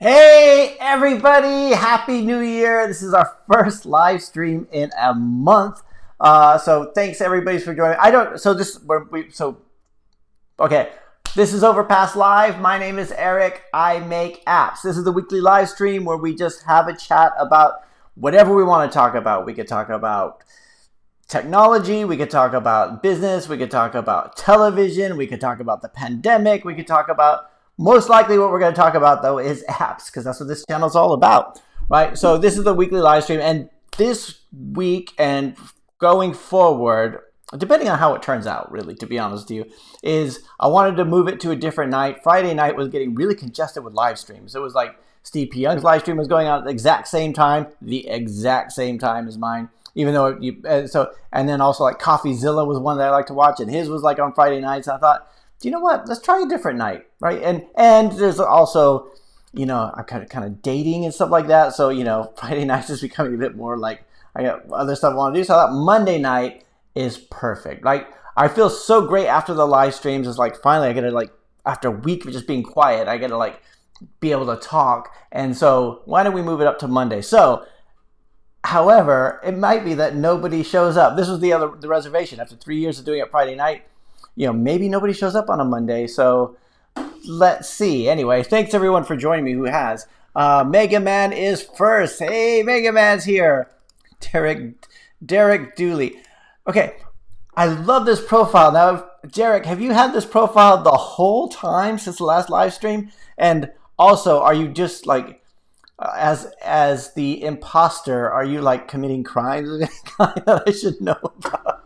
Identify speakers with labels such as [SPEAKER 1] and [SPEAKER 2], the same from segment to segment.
[SPEAKER 1] Hey everybody, Happy New Year. This is our first live stream in a month. So thanks everybody for joining. This is Overpass Live. My name is Eric. I make apps. This is the weekly live stream where we just have a chat about whatever we want to talk about. We could talk about technology, we could talk about business, we could talk about television, we could talk about the pandemic, we could talk about most likely what we're going to talk about, though, is apps, because that's what this channel is all about, right? So this is the weekly live stream, and this week and going forward, depending on how it turns out, really, to be honest with you, is I wanted to move it to a different night. Friday night was getting really congested with live streams. It was like Steve P. Young's live stream was going on at the exact same time as mine, even though and then also like CoffeeZilla was one that I like to watch, and his was like on Friday nights. I thought, you know what? Let's try a different night, right? And there's also, I'm kind of dating and stuff like that. So, Friday nights is becoming a bit more like I got other stuff I want to do. So I thought Monday night is perfect. Like, I feel so great after the live streams. It's like finally I get to, after a week of just being quiet, I get to be able to talk. And so why don't we move it up to Monday? So, however, it might be that nobody shows up. This was the reservation after 3 years of doing it Friday night. Maybe nobody shows up on a Monday, so let's see. Anyway, thanks everyone for joining me who has. Mega Man is first. Hey, Mega Man's here. Derek Dooley. Okay, I love this profile. Now, Derek, have you had this profile the whole time since the last live stream? And also, are you just as the imposter, are you committing crimes of any kind that I should know about?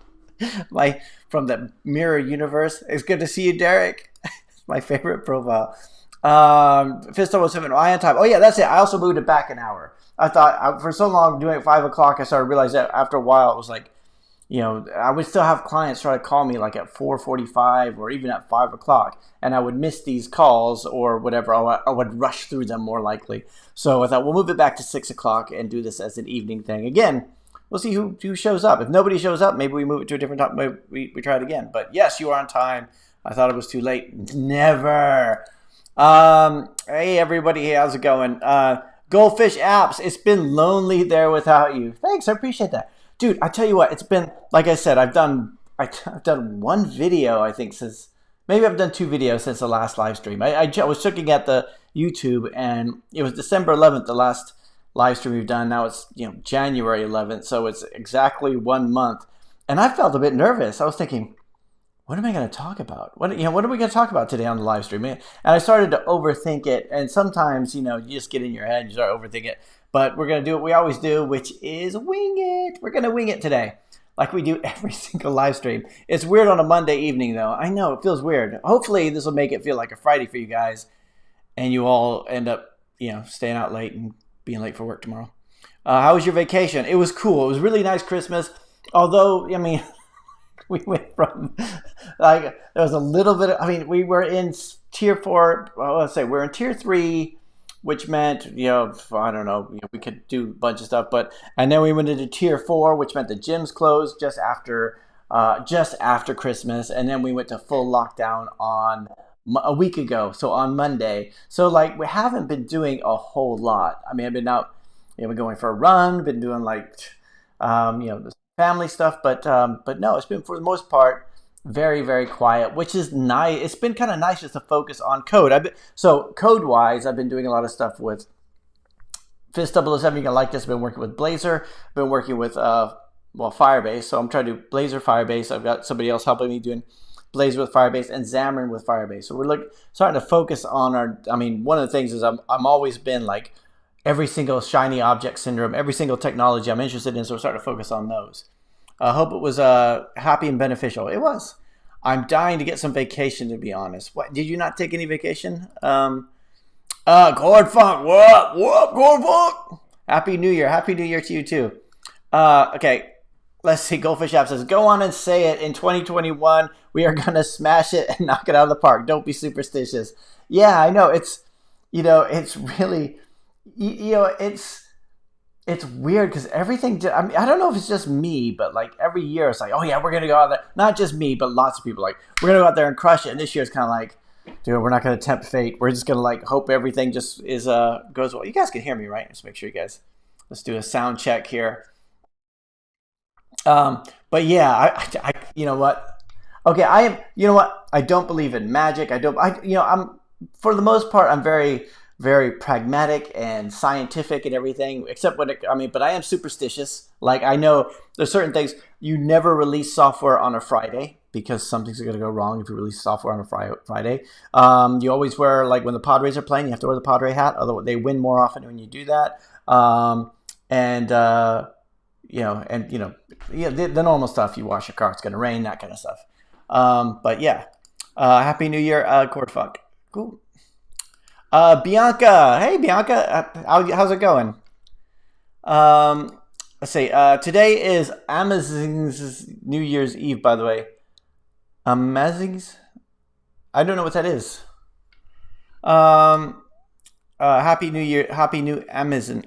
[SPEAKER 1] From the mirror universe. It's good to see you, Derek. My favorite profile. Fist07, I on time. Oh yeah, that's it. I also moved it back an hour. I thought for so long doing it at 5 o'clock, I started to realize that after a while it was I would still have clients try to call me at 4:45 or even at 5 o'clock, and I would miss these calls or whatever. I would rush through them more likely. So I thought we'll move it back to 6 o'clock and do this as an evening thing. Again, we'll see who shows up. If nobody shows up, maybe we move it to a different time. Maybe we try it again. But yes, you are on time. I thought it was too late. Never. Hey, everybody. Hey, how's it going? Goldfish Apps. It's been lonely there without you. Thanks. I appreciate that. Dude, I tell you what. It's been, like I said, I've done one video, I think, maybe I've done 2 videos since the last live stream. I was looking at the YouTube, and it was December 11th, the last live stream we've done. Now it's January 11th, so it's exactly 1 month, and I felt a bit nervous. I was thinking, what am I going to talk about? What are we going to talk about today on the live stream? And I started to overthink it, and sometimes you just get in your head and you start overthinking it. But we're going to do what we always do, which is wing it. We're going to wing it today, like we do every single live stream. It's weird on a Monday evening, though. I know it feels weird. Hopefully, this will make it feel like a Friday for you guys, and you all end up staying out late and being late for work tomorrow. How was your vacation? It was cool. It was really nice Christmas. Although, we went from there was a little bit of, we were in tier 4. Well, let's say we're in tier 3, which meant, I don't know, we could do a bunch of stuff. And then we went into tier 4, which meant the gyms closed just after Christmas. And then we went to full lockdown on a week ago, so on Monday. So we haven't been doing a whole lot. I've been out, been going for a run, been doing the family stuff, but no, it's been for the most part very, very quiet, which is nice. It's been kind of nice just to focus on code. So code-wise, I've been doing a lot of stuff with Fist007. You're gonna like this. I've been working with Blazor. I've been working with Firebase. So I'm trying to do Blazor, Firebase. I've got somebody else helping me doing Blazor with Firebase and Xamarin with Firebase. So we're starting to focus on our. One of the things is I'm always been every single shiny object syndrome, every single technology I'm interested in. So we're starting to focus on those. I hope it was happy and beneficial. It was. I'm dying to get some vacation, to be honest. What, did you not take any vacation? Gord Funk, what up, Gord Funk? Happy New Year. Happy New Year to you too. Okay, let's see. Goldfish App says, go on and say it. In 2021, we are going to smash it and knock it out of the park. Don't be superstitious. Yeah, I know. It's really, it's weird because everything, I don't know if it's just me, but every year it's oh yeah, we're going to go out there. Not just me, but lots of people we're going to go out there and crush it. And this year it's kind of Dude, we're not going to tempt fate. We're just going to like hope everything just is goes well. You guys can hear me, right? Let's make sure you guys. Let's do a sound check here. But yeah, you know what? Okay, I am. You know what? I don't believe in magic. I don't. I'm for the most part, I'm very, very pragmatic and scientific and everything. Except when but I am superstitious. Like I know there's certain things you never release software on a Friday because something's going to go wrong if you release software on a Friday. You always wear like when the Padres are playing, you have to wear the Padre hat. Otherwise, they win more often when you do that. And yeah, the normal stuff. You wash your car, it's gonna rain, that kind of stuff. But yeah, Happy New Year, Cord Funk. Cool. Bianca, hey Bianca, how's it going? Let's see. Today is Amazon's New Year's Eve, by the way. Amazing's? I don't know what that is. Happy New Year, Happy New Amazon.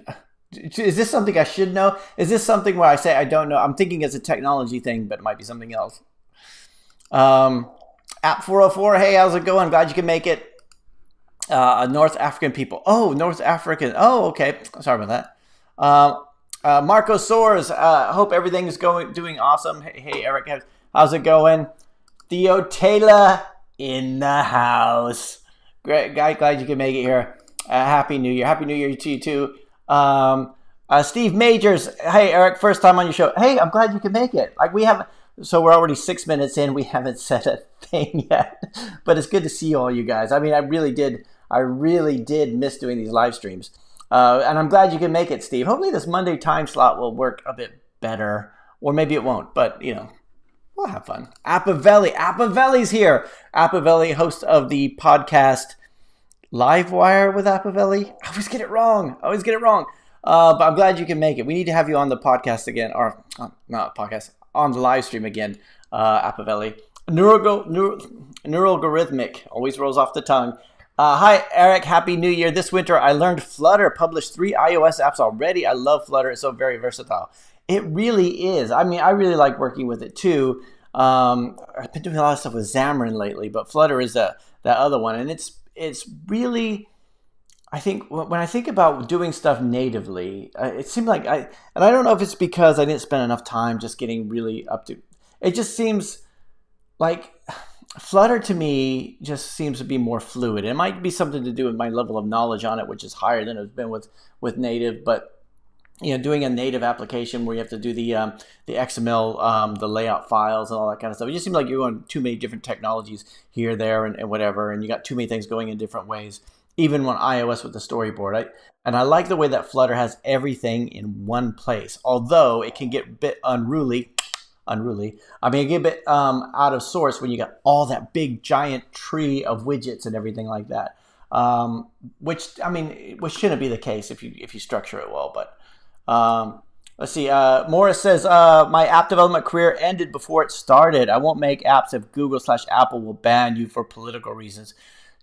[SPEAKER 1] Is this something I should know? Is this something where I say I don't know? I'm thinking it's a technology thing, but it might be something else. App 404, hey, how's it going? Glad you can make it. North African people. Oh, North African. Oh, okay. Sorry about that. Marco Soares, hope everything's doing awesome. Hey, Eric, how's it going? Theo Taylor in the house. Great, guy, glad you can make it here. Happy New Year. Happy New Year to you too. Steve Majors, hey Eric, first time on your show. Hey, I'm glad you can make it. Like we haven't, so we're already 6 minutes in. We haven't said a thing yet, but it's good to see all you guys. I mean, I really did miss doing these live streams, and I'm glad you can make it, Steve. Hopefully, this Monday time slot will work a bit better, or maybe it won't. But we'll have fun. Appavelli's here. Appavelli, host of the podcast Livewire with Appavelli. I always get it wrong. But I'm glad you can make it. We need to have you on the podcast again, or not podcast, on the live stream again, Appavelli. Neuralgorithmic always rolls off the tongue. Hi, Eric. Happy New Year. This winter, I learned Flutter, published 3 iOS apps already. I love Flutter. It's so very versatile. It really is. I mean, I really like working with it too. I've been doing a lot of stuff with Xamarin lately, but Flutter is that other one, and it's really, I think when I think about doing stuff natively, it seemed like and I don't know if it's because I didn't spend enough time just getting really up to, it just seems like Flutter to me just seems to be more fluid. It might be something to do with my level of knowledge on it, which is higher than it's been with native, but doing a native application where you have to do the XML, the layout files and all that kind of stuff. It just seems like you're going too many different technologies here, there, and whatever, and you got too many things going in different ways, even on iOS with the storyboard. And I like the way that Flutter has everything in one place, although it can get a bit unruly. I mean, it get a bit out of source when you got all that big giant tree of widgets and everything like that. Which shouldn't be the case if you structure it well, but. Let's see. Morris says, my app development career ended before it started. I won't make apps if Google/Apple will ban you for political reasons.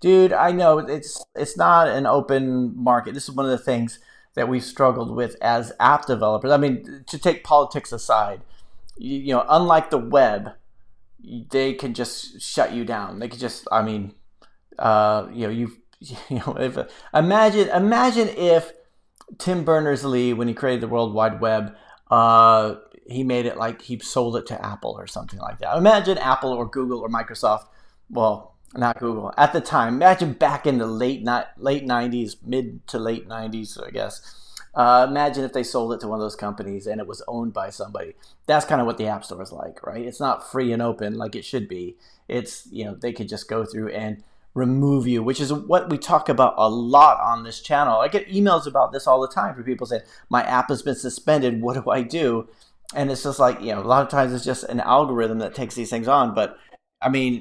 [SPEAKER 1] Dude, I know it's not an open market. This is one of the things that we've struggled with as app developers. I mean, to take politics aside, unlike the web, they can just shut you down. They could just, imagine if Tim Berners-Lee, when he created the World Wide Web, he made it like he sold it to Apple or something like that. Imagine Apple or Google or Microsoft, well, not Google, at the time. Imagine back in the late 90s, mid to late 90s, I guess. Imagine if they sold it to one of those companies and it was owned by somebody. That's kind of what the App Store is like, right? It's not free and open like it should be. It's, they could just go through and remove you, which is what we talk about a lot on this channel. I get emails about this all the time from people saying, my app has been suspended, what do I do? And it's just like, a lot of times it's just an algorithm that takes these things on. But but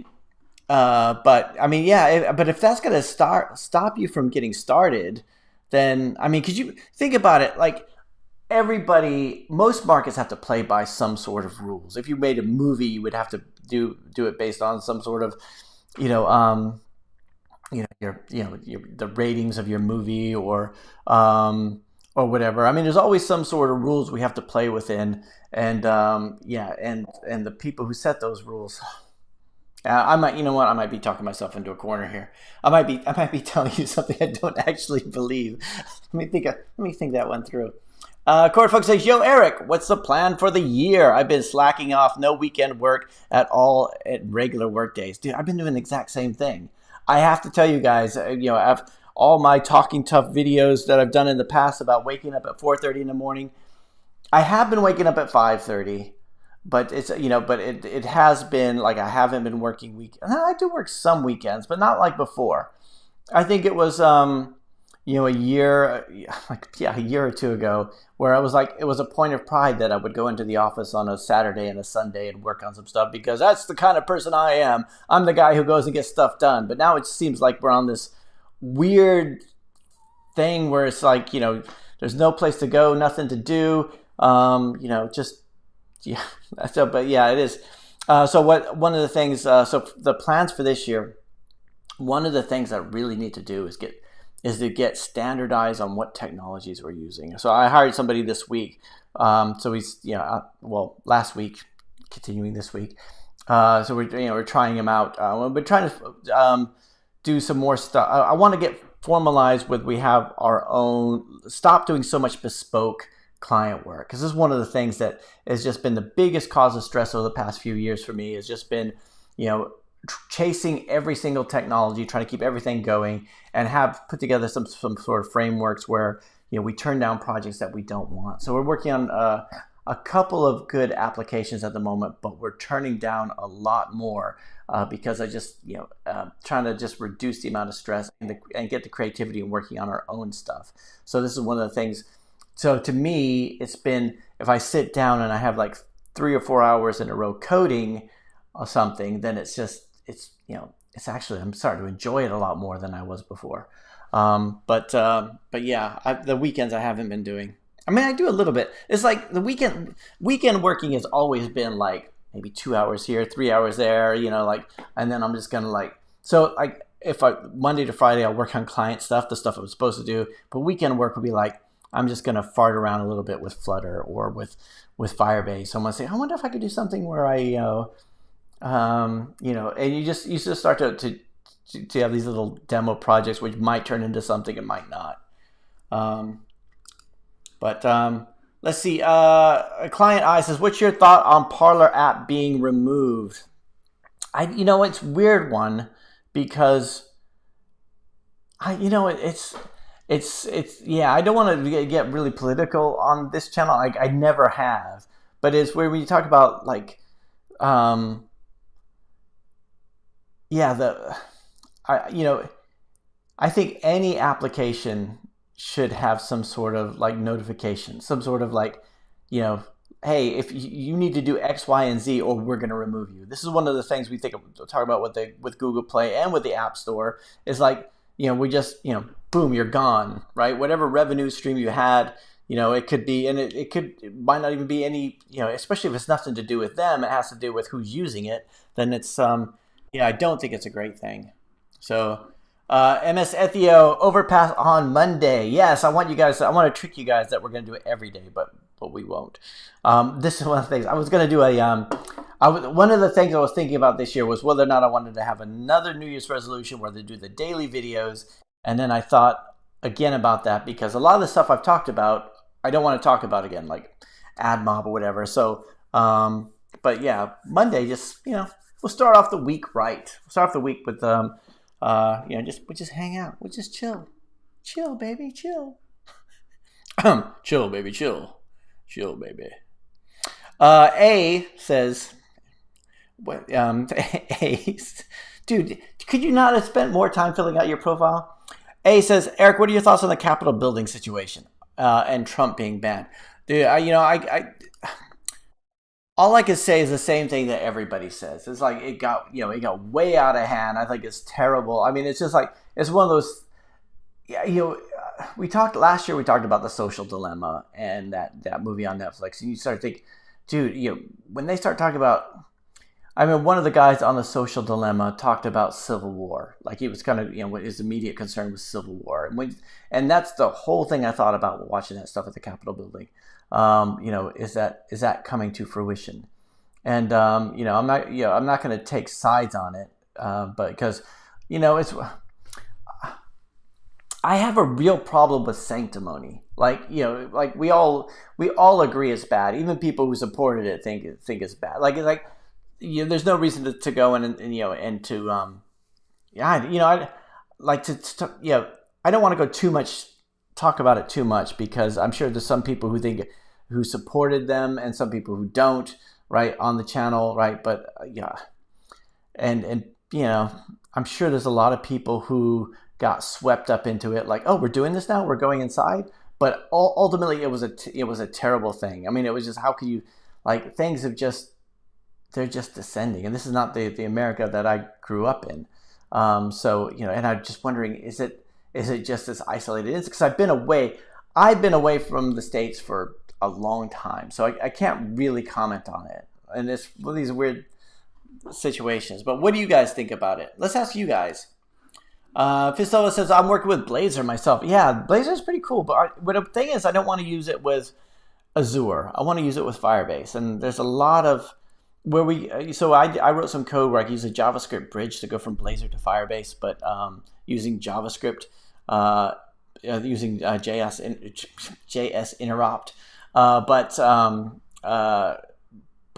[SPEAKER 1] if that's going to stop you from getting started, then, could you think about it? Like most markets have to play by some sort of rules. If you made a movie, you would have to do it based on some sort of, the ratings of your movie or whatever. There's always some sort of rules we have to play within, and the people who set those rules, I might, you know what? I might be talking myself into a corner here. I might be telling you something I don't actually believe. Let me think that one through. Corey Fox says, "Yo, Eric, what's the plan for the year? I've been slacking off, no weekend work at all at regular work days, dude. I've been doing the exact same thing. I have to tell you guys, I've all my talking tough videos that I've done in the past about waking up at 4:30 in the morning. I have been waking up at 5:30, but it's but it has been like I haven't been working I do work some weekends, but not like before. I think it was a year like a year or two ago where I was like it was a point of pride that I would go into the office on a Saturday and a Sunday and work on some stuff because that's the kind of person I am. I'm the guy who goes and gets stuff done. But now it seems like we're on this weird thing where it's like, there's no place to go, nothing to do. Just yeah. So, but yeah, it is. So one of the things, so the plans for this year, one of the things that I really need to do is to get standardized on what technologies we're using. So I hired somebody this week. So he's, last week, continuing this week. So we're trying him out. We're trying to do some more stuff. I want to get formalized with we have our own, stop doing so much bespoke client work, because this is one of the things that has just been the biggest cause of stress over the past few years for me. Has just been chasing every single technology, trying to keep everything going, and have put together some sort of frameworks where we turn down projects that we don't want. So we're working on a couple of good applications at the moment, but we're turning down a lot more because I just trying to just reduce the amount of stress and get the creativity and working on our own stuff. So this is one of the things. So to me, it's been, if I sit down and I have like 3 or 4 hours in a row coding or something, then it's actually, I'm starting to enjoy it a lot more than I was before. But yeah, the weekends I haven't been doing. I mean, I do a little bit. It's like the weekend working has always been like maybe 2 hours here, 3 hours there, and then I'm just gonna so if Monday to Friday, I'll work on client stuff, the stuff I'm supposed to do, but weekend work would be like, I'm just gonna fart around a little bit with Flutter or with Firebase. So I'm gonna say, I wonder if I could do something where I, and you just start to have these little demo projects, which might turn into something, it might not. Let's see. Client I says, "What's your thought on Parlor app being removed?" It's a weird one because it's yeah. I don't want to get really political on this channel. I never have, but it's where when you talk about I think any application should have some sort of notification, some sort of hey, if you need to do X, Y, and Z, or we're going to remove you. This is one of the things we talk about with Google Play and with the App Store is we just, boom, you're gone, right? Whatever revenue stream you had, it could be, and it might not even be any, especially if it's nothing to do with them, it has to do with who's using it, then it's, I don't think it's a great thing. So, MS Ethio, Overpass on Monday. Yes, I want to trick you guys that we're going to do it every day, but we won't. This is one of the things I was going to do one of the things I was thinking about this year was whether or not I wanted to have another New Year's resolution where they do the daily videos. And then I thought again about that because a lot of the stuff I've talked about, I don't want to talk about again, like AdMob or whatever. So, but yeah, Monday, just, we'll start off the week right. We'll start off the week with, we'll just hang out. We'll just chill. Chill, baby, chill. Chill, baby, chill. Chill, baby. A says, what? Dude, could you not have spent more time filling out your profile? A says, Eric, what are your thoughts on the Capitol building situation and Trump being banned? Dude, all I can say is the same thing that everybody says. It's like it got way out of hand. I think it's terrible. I mean, it's just it's one of those. We talked last year. We talked about The Social Dilemma and that movie on Netflix, and you start to think, dude, when they start talking about, I mean, one of the guys on The Social Dilemma talked about civil war, like he was kind of, his immediate concern was civil war, and that's the whole thing I thought about watching that stuff at the Capitol building. Is that coming to fruition? And I'm not going to take sides on it, but because it's I have a real problem with sanctimony. Like like we all agree it's bad. Even people who supported it think it's bad. Like there's no reason to go in and to I like to I don't want to go too much talk about it too much, because I'm sure there's some people who supported them and some people who don't, right, on the channel, right? But and I'm sure there's a lot of people who got swept up into it, like, oh, we're doing this now, we're going inside. But ultimately, it was a terrible thing. I mean, it was just, how can you, like, things they're just descending, and this is not the America that I grew up in. So and I'm just wondering, is it just this isolated incident? Because I've been away from the States for a long time, so I can't really comment on it. And it's one of these weird situations. But what do you guys think about it? Let's ask you guys. Fistola says, I'm working with Blazor myself. Yeah, Blazor is pretty cool, but the thing is, I don't want to use it with Azure. I want to use it with Firebase. And there's a lot of so I wrote some code where I can use a JavaScript bridge to go from Blazor to Firebase, but using JavaScript, using JS interrupt. But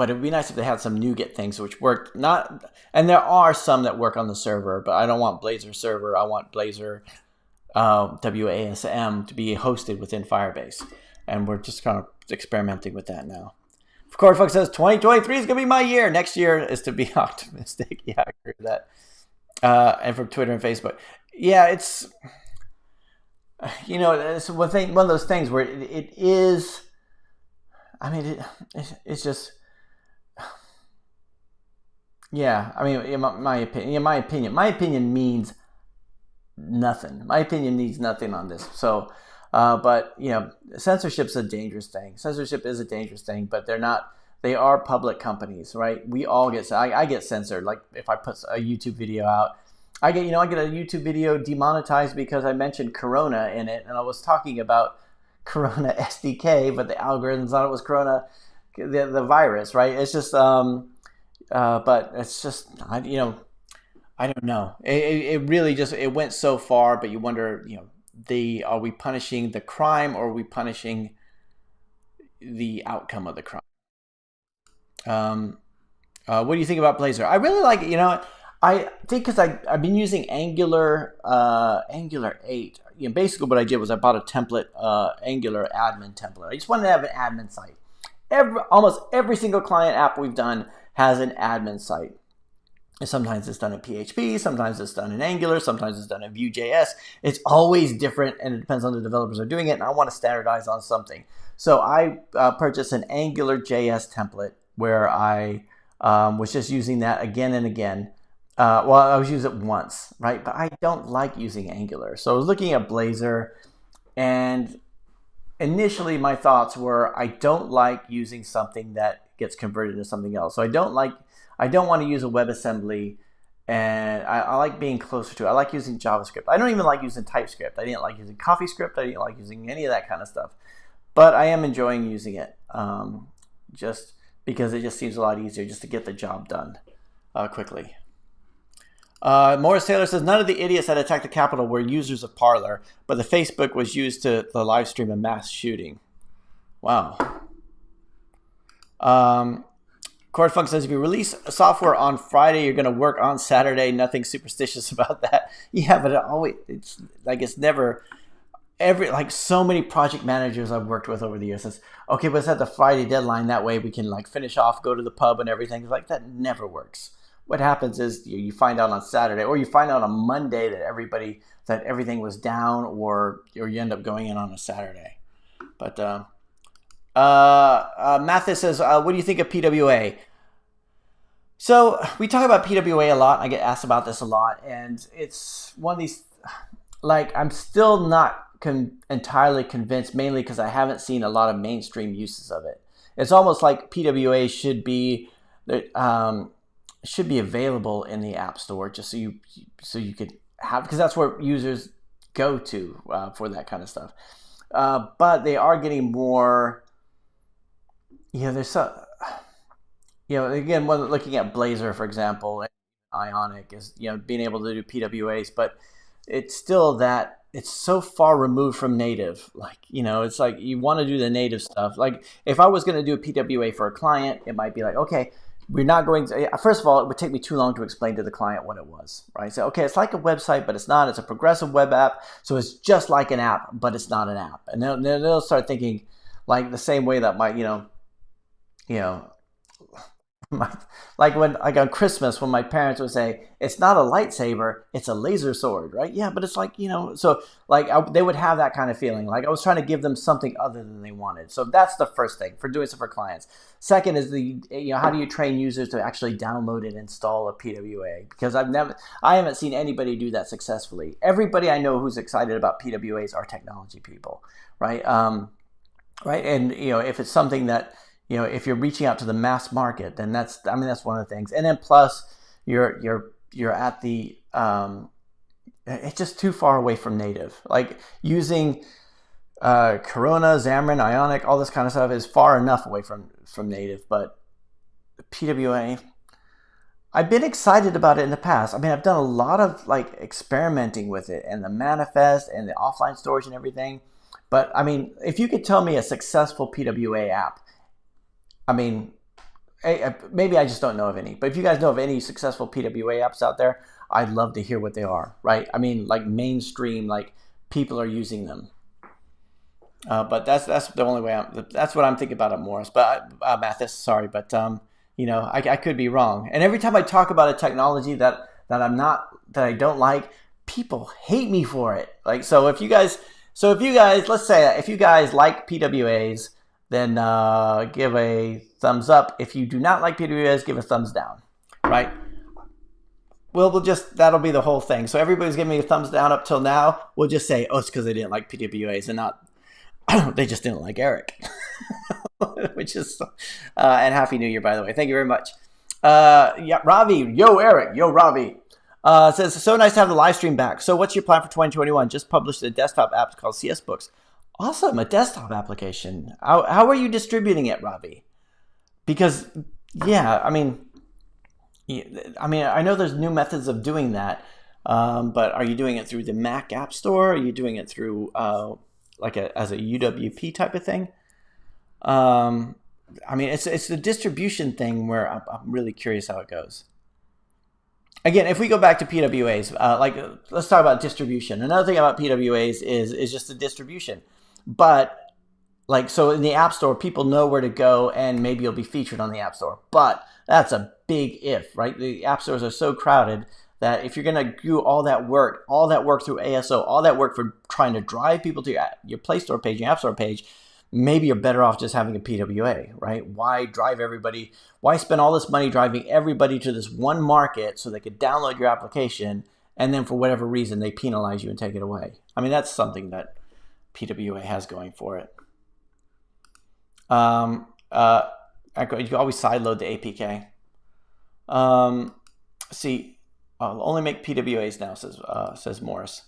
[SPEAKER 1] it would be nice if they had some NuGet things which worked. And there are some that work on the server, but I don't want Blazor server. I want Blazor WASM to be hosted within Firebase. And we're just kind of experimenting with that now. Of course, folks says 2023 is going to be my year. Next year is to be optimistic. Yeah, I agree with that. And from Twitter and Facebook. Yeah, it's, it's one of those things where it is, I mean, it's just, yeah, I mean, in my opinion means nothing. My opinion means nothing on this. So, but censorship's a dangerous thing. Censorship is a dangerous thing, but they are public companies, right? We all I get censored. Like if I put a YouTube video out, I get a YouTube video demonetized because I mentioned Corona in it, and I was talking about Corona SDK, but the algorithms thought it was Corona, the virus, right? It's just, but it's just, I don't know. It really just, it went so far, but you wonder, are we punishing the crime, or are we punishing the outcome of the crime? What do you think about Blazor? I really like it. I think because I've been using Angular 8. Basically what I did was I bought a template, Angular admin template. I just wanted to have an admin site. Almost every single client app we've done has an admin site. And sometimes it's done in PHP, sometimes it's done in Angular, sometimes it's done in Vue.js. It's always different, and it depends on the developers who are doing it, and I want to standardize on something. So I purchased an Angular.js template where I was just using that again and again. Well, I was using it once, right? But I don't like using Angular. So I was looking at Blazor, and initially my thoughts were, I don't like using something that gets converted to something else. So I don't want to use a WebAssembly, and I like being closer to it. I like using JavaScript. I don't even like using TypeScript. I didn't like using CoffeeScript. I didn't like using any of that kind of stuff. But I am enjoying using it, just because it just seems a lot easier just to get the job done quickly. Morris Taylor says, none of the idiots that attacked the Capitol were users of Parler, but the Facebook was used to the live stream a mass shooting. Wow. Cord Funk says, if you release software on Friday, you're going to work on Saturday. Nothing superstitious about that. Yeah, but it's never, so many project managers I've worked with over the years says, okay, let's have the Friday deadline. That way we can finish off, go to the pub and everything. It's that never works. What happens is you find out on Saturday, or you find out on Monday that everything was down, or you end up going in on a Saturday. But Mathis says, what do you think of PWA? So we talk about PWA a lot. I get asked about this a lot, and it's one of these, I'm still not entirely convinced, mainly because I haven't seen a lot of mainstream uses of it. It's almost like PWA should be available in the App Store, just so you could have, because that's where users go to for that kind of stuff. But they are getting more. There's again, when looking at Blazor, for example, Ionic is, being able to do PWAs, but it's still that it's so far removed from native. Like, it's like you want to do the native stuff. Like if I was going to do a PWA for a client, it might be like, okay, we're not going to, first of all, it would take me too long to explain to the client what it was, right? So, okay, it's like a website, but it's not. It's a progressive web app. So it's just like an app, but it's not an app. And they'll start thinking like the same way that you know, like on Christmas when my parents would say it's not a lightsaber, it's a laser sword, right? Yeah, but it's like, so like they would have that kind of feeling, like I was trying to give them something other than they wanted. So that's the first thing for doing stuff for clients. Second is how do you train users to actually download and install a PWA? Because I haven't seen anybody do that successfully. Everybody I know who's excited about PWAs are technology people, right? Right, and if it's something that if you're reaching out to the mass market, then that's one of the things. And then plus you're at the it's just too far away from native. Like using Corona, Xamarin, Ionic, all this kind of stuff is far enough away from native. But PWA, I've been excited about it in the past. I mean, I've done a lot of like experimenting with it and the manifest and the offline storage and everything. But I mean, if you could tell me a successful PWA app, I mean, maybe I just don't know of any. But if you guys know of any successful PWA apps out there, I'd love to hear what they are, right? I mean, like mainstream, like people are using them. But that's the only way. That's what I'm thinking about at Morris. But Mathis, sorry, but I could be wrong. And every time I talk about a technology that I don't like, people hate me for it. Like if you guys, let's say if you guys like PWAs, then give a thumbs up. If you do not like PWAs, give a thumbs down, right? That'll be the whole thing. So everybody's giving me a thumbs down up till now. We'll just say, oh, it's because they didn't like PWAs and not, they just didn't like Eric. Which is, and Happy New Year, by the way. Thank you very much. Yeah, Ravi, yo, Eric, yo, Ravi. Says, so nice to have the live stream back. So what's your plan for 2021? Just published a desktop app called CS Books. Awesome, a desktop application. How are you distributing it, Ravi? Because, yeah, I mean, I know there's new methods of doing that, but are you doing it through the Mac App Store? Are you doing it through as a UWP type of thing? I mean, it's the distribution thing where I'm really curious how it goes. Again, if we go back to PWAs, let's talk about distribution. Another thing about PWAs is just the distribution. But so in the App Store, people know where to go and maybe you'll be featured on the App Store. But that's a big if, right? The App Stores are so crowded that if you're going to do all that work through ASO, all that work for trying to drive people to your Play Store page, your App Store page, maybe you're better off just having a PWA, right? Why drive everybody? Why spend all this money driving everybody to this one market so they could download your application and then for whatever reason they penalize you and take it away? I mean, that's something that PWA has going for it. You can always sideload the APK. See, I'll only make PWAs now, says Morris.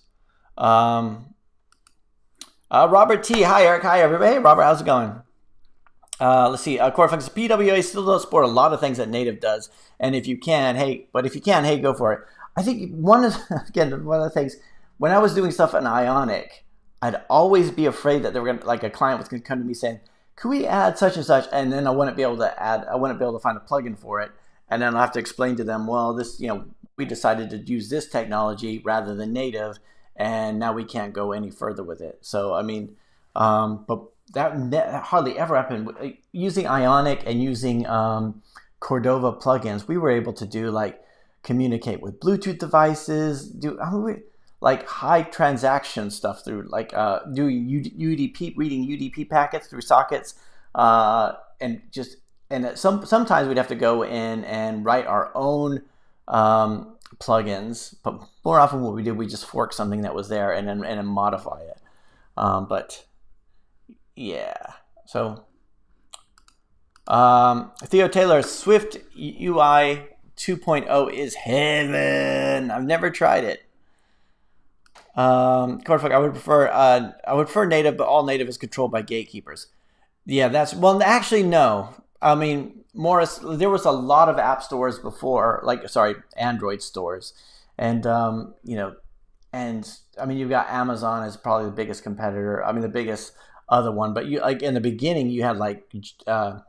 [SPEAKER 1] Robert T. Hi, Eric. Hi, everybody. Hey, Robert, how's it going? Let's see. Coreflex, PWA still don't support a lot of things that native does. And if you can, hey, go for it. I think one of the things, when I was doing stuff in Ionic, I'd always be afraid that they were going to, like a client was going to come to me saying, could we add such and such? And then I wouldn't be able to find a plugin for it. And then I'll have to explain to them, well, this, we decided to use this technology rather than native, and now we can't go any further with it. So, I mean, but that hardly ever happened. Using Ionic and using Cordova plugins, we were able to do communicate with Bluetooth devices, like high transaction stuff through do UDP, reading UDP packets through sockets, and sometimes we'd have to go in and write our own plugins, but more often what we did, we just fork something that was there and then modify it. But yeah, so Theo Taylor, Swift UI 2.0 is heaven. I've never tried it. I would prefer native, but all native is controlled by gatekeepers. Yeah, actually no. I mean, Morris, there was a lot of app stores before, like sorry, Android stores, and and I mean you've got Amazon as probably the biggest competitor. I mean the biggest other one, but you like in the beginning you had like uh,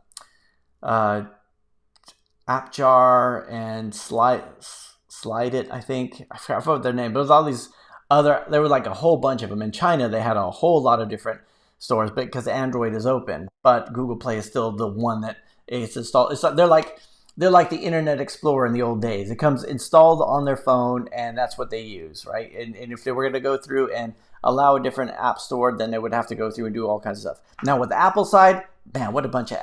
[SPEAKER 1] AppJar and Slide It. I think I forgot their name, but it was all these other. There were like a whole bunch of them. In China, they had a whole lot of different stores, but because Android is open, but Google Play is still the one that it's installed. It's like they're like the Internet Explorer in the old days. It comes installed on their phone, and that's what they use, right? And if they were going to go through and allow a different app store, then they would have to go through and do all kinds of stuff. Now with the Apple side, man, what a bunch of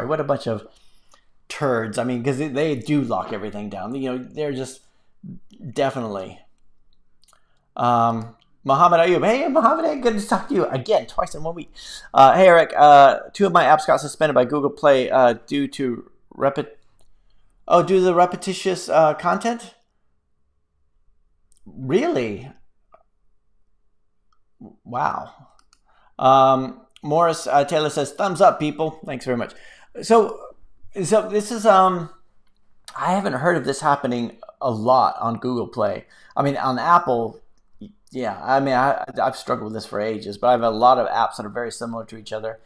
[SPEAKER 1] what a bunch of turds. I mean, because they do lock everything down. They're just definitely. Mohammed Ayub. Hey, Mohammed, good to talk to you again, twice in 1 week. Hey, Eric. 2 of my apps got suspended by Google Play due to due to the repetitious content. Really? Wow. Morris Taylor says thumbs up, people. Thanks very much. So this is I haven't heard of this happening a lot on Google Play. I mean, on Apple, yeah. I mean, I've struggled with this for ages, but I have a lot of apps that are very similar to each other.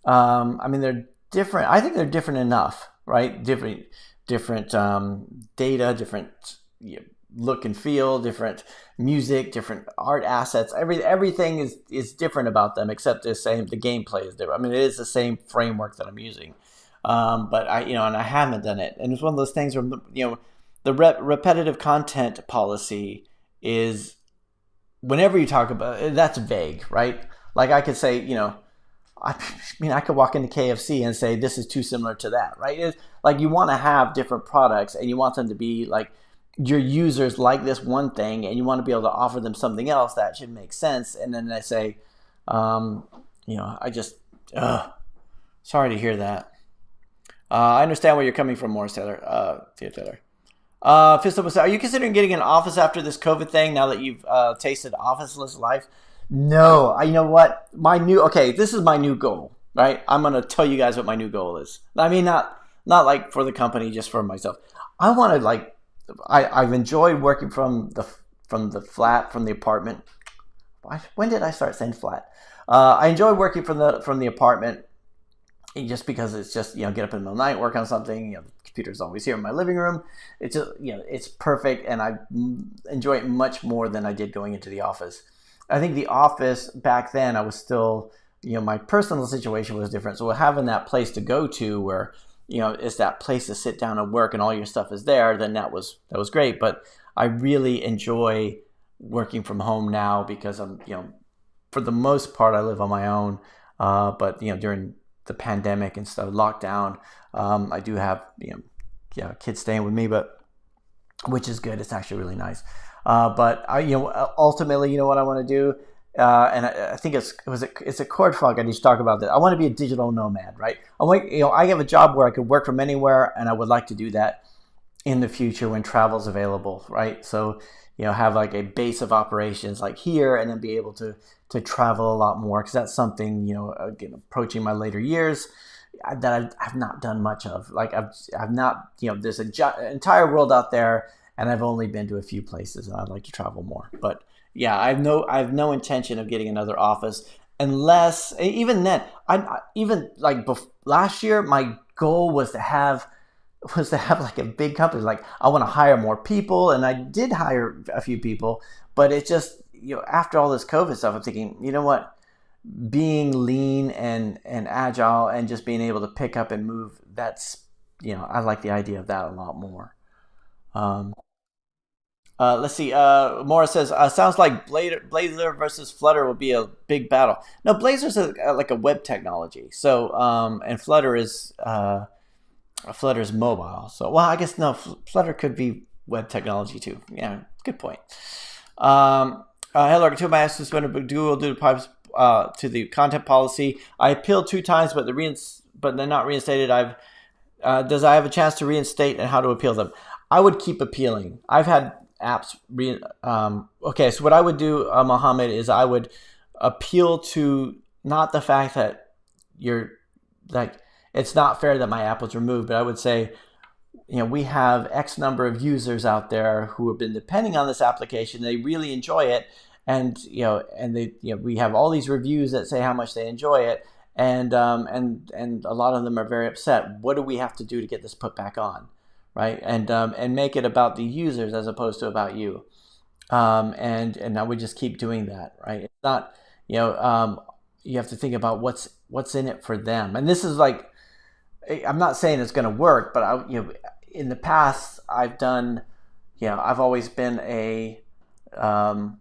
[SPEAKER 1] I mean, they're different. I think they're different enough, right? Different data, different look and feel, different music, different art assets. Everything is different about them, except the gameplay is different. I mean, it is the same framework that I'm using. But and I haven't done it. And it's one of those things where, the repetitive content policy is, whenever you talk about it, that's vague, right? Like I could say, I mean, I could walk into KFC and say, this is too similar to that, right? It's like you want to have different products and you want them to be like, your users like this one thing and you want to be able to offer them something else that should make sense. And then I say, I just, sorry to hear that. I understand where you're coming from, Morris Taylor. Taylor. Fist up, are you considering getting an office after this COVID thing now that you've tasted officeless life? No, you know what? This is my new goal, right? I'm going to tell you guys what my new goal is. I mean, not like for the company, just for myself. I want to I've enjoyed working from the flat, from the apartment. When did I start saying flat? I enjoy working from the apartment, just because it's just, get up in the middle of the night, work on something. The computer's always here in my living room. It's just, it's perfect, and I enjoy it much more than I did going into the office. I think the office back then, I was still, my personal situation was different. So having that place to go to where, it's that place to sit down and work and all your stuff is there, then that was great. But I really enjoy working from home now because I'm, for the most part, I live on my own. But, during the pandemic and stuff, lockdown, I do have, kids staying with me, but which is good. It's actually really nice. But I, ultimately, what I want to do, and I think it's a cord frog. I need to talk about that. I want to be a digital nomad, right? I have a job where I could work from anywhere, and I would like to do that in the future when travel's available, right? So, have like a base of operations like here, and then be able to travel a lot more, because that's something, again, approaching my later years that I've not done much of. Like I've not, there's an entire world out there, and I've only been to a few places, and I'd like to travel more. But yeah, I have no intention of getting another office, unless, even then, last year, my goal was to have like a big company. Like I want to hire more people, and I did hire a few people, but it just, after all this COVID stuff, I'm thinking, you know what, being lean and agile and just being able to pick up and move, that's, I like the idea of that a lot more. Let's see. Morris says, sounds like Blazor versus Flutter will be a big battle. No, Blazor's like a web technology. So, and Flutter's mobile. So, well, I guess no, Flutter could be web technology too. Yeah, good point. Hello, two of my suspended Google due to pipes to the content policy. I appealed 2 times, but they're not reinstated. Does I have a chance to reinstate, and how to appeal them? I would keep appealing. I've had apps okay, so what I would do, Mohammed, is I would appeal to not the fact that you're like, it's not fair that my app was removed, but I would say, we have X number of users out there who have been depending on this application. They really enjoy it. And, we have all these reviews that say how much they enjoy it. And a lot of them are very upset. What do we have to do to get this put back on? Right. And make it about the users as opposed to about you. And now we just keep doing that. Right. It's not, you have to think about what's in it for them. And this is like, I'm not saying it's going to work, but in the past I've done, I've always been I'm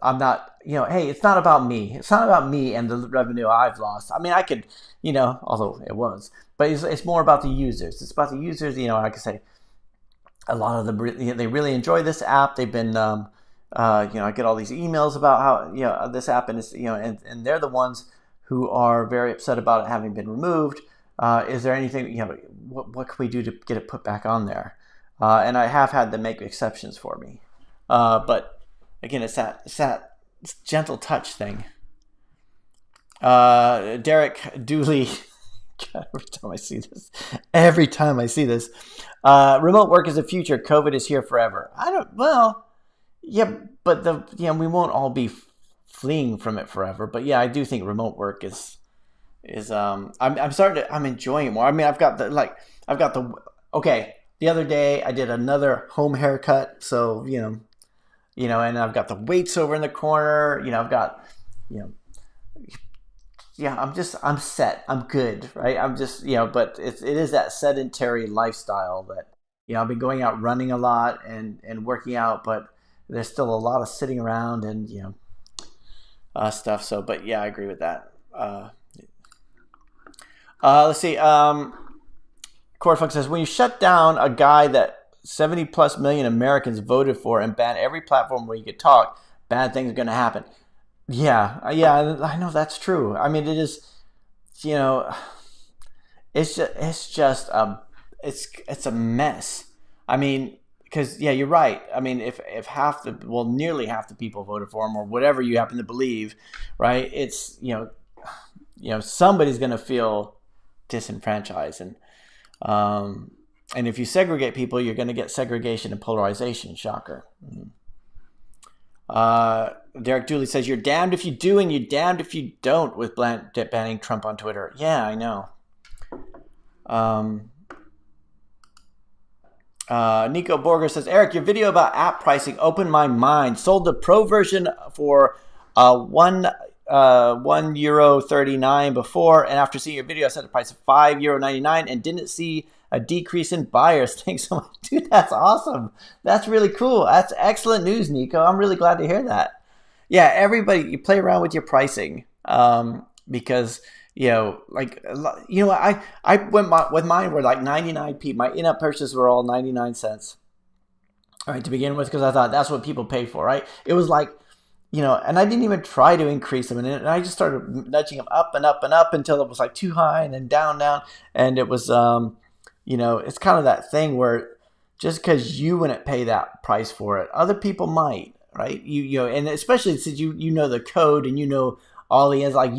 [SPEAKER 1] not, hey, it's not about me. It's not about me and the revenue I've lost. I mean, I could, although it was, but it's more about the users. It's about the users. Like I say, a lot of them, they really enjoy this app. They've been, I get all these emails about how, this app, and it's, and they're the ones who are very upset about it having been removed. Is there anything, what can we do to get it put back on there? And I have had them make exceptions for me. But again, it's that gentle touch thing. Derek Dooley, God, every time I see this, remote work is the future. COVID is here forever. Yeah, but we won't all be fleeing from it forever. But yeah, I do think remote work is I'm enjoying it more. I mean, the other day I did another home haircut. So, and I've got the weights over in the corner, I've got, I'm set. I'm good. Right. I'm just, but it is that sedentary lifestyle that, I've been going out running a lot and working out, but there's still a lot of sitting around and, stuff. So, but yeah, I agree with that. Let's see. Corfunk says, when you shut down a guy that 70 plus million Americans voted for and ban every platform where you could talk, bad things are going to happen. Yeah, I know that's true. I mean, it is, it's a mess. I mean, because you're right. I mean, if nearly half the people voted for him or whatever you happen to believe, right? It's, somebody's going to feel disenfranchised, and if you segregate people, you're going to get segregation and polarization. Shocker. Derek Dooley says, you're damned if you do and you're damned if you don't with banning Trump on Twitter. Yeah, I know. Nico Borger says, Eric, your video about app pricing opened my mind. Sold the pro version for €1.39 before, and after seeing your video, I set the price of €5.99 and didn't see a decrease in buyers. Thanks so much. Dude, that's awesome. That's really cool. That's excellent news, Nico. I'm really glad to hear that. Yeah, everybody, you play around with your pricing because, I went with mine were like 99p. My in-app purchases were all 99 cents. All right, to begin with, because I thought that's what people pay for, right? It was like, and I didn't even try to increase them. And I just started nudging them up and up and up until it was like too high and then down. And it was, it's kind of that thing where just because you wouldn't pay that price for it, other people might, right? And especially since you know the code and all the ends, like,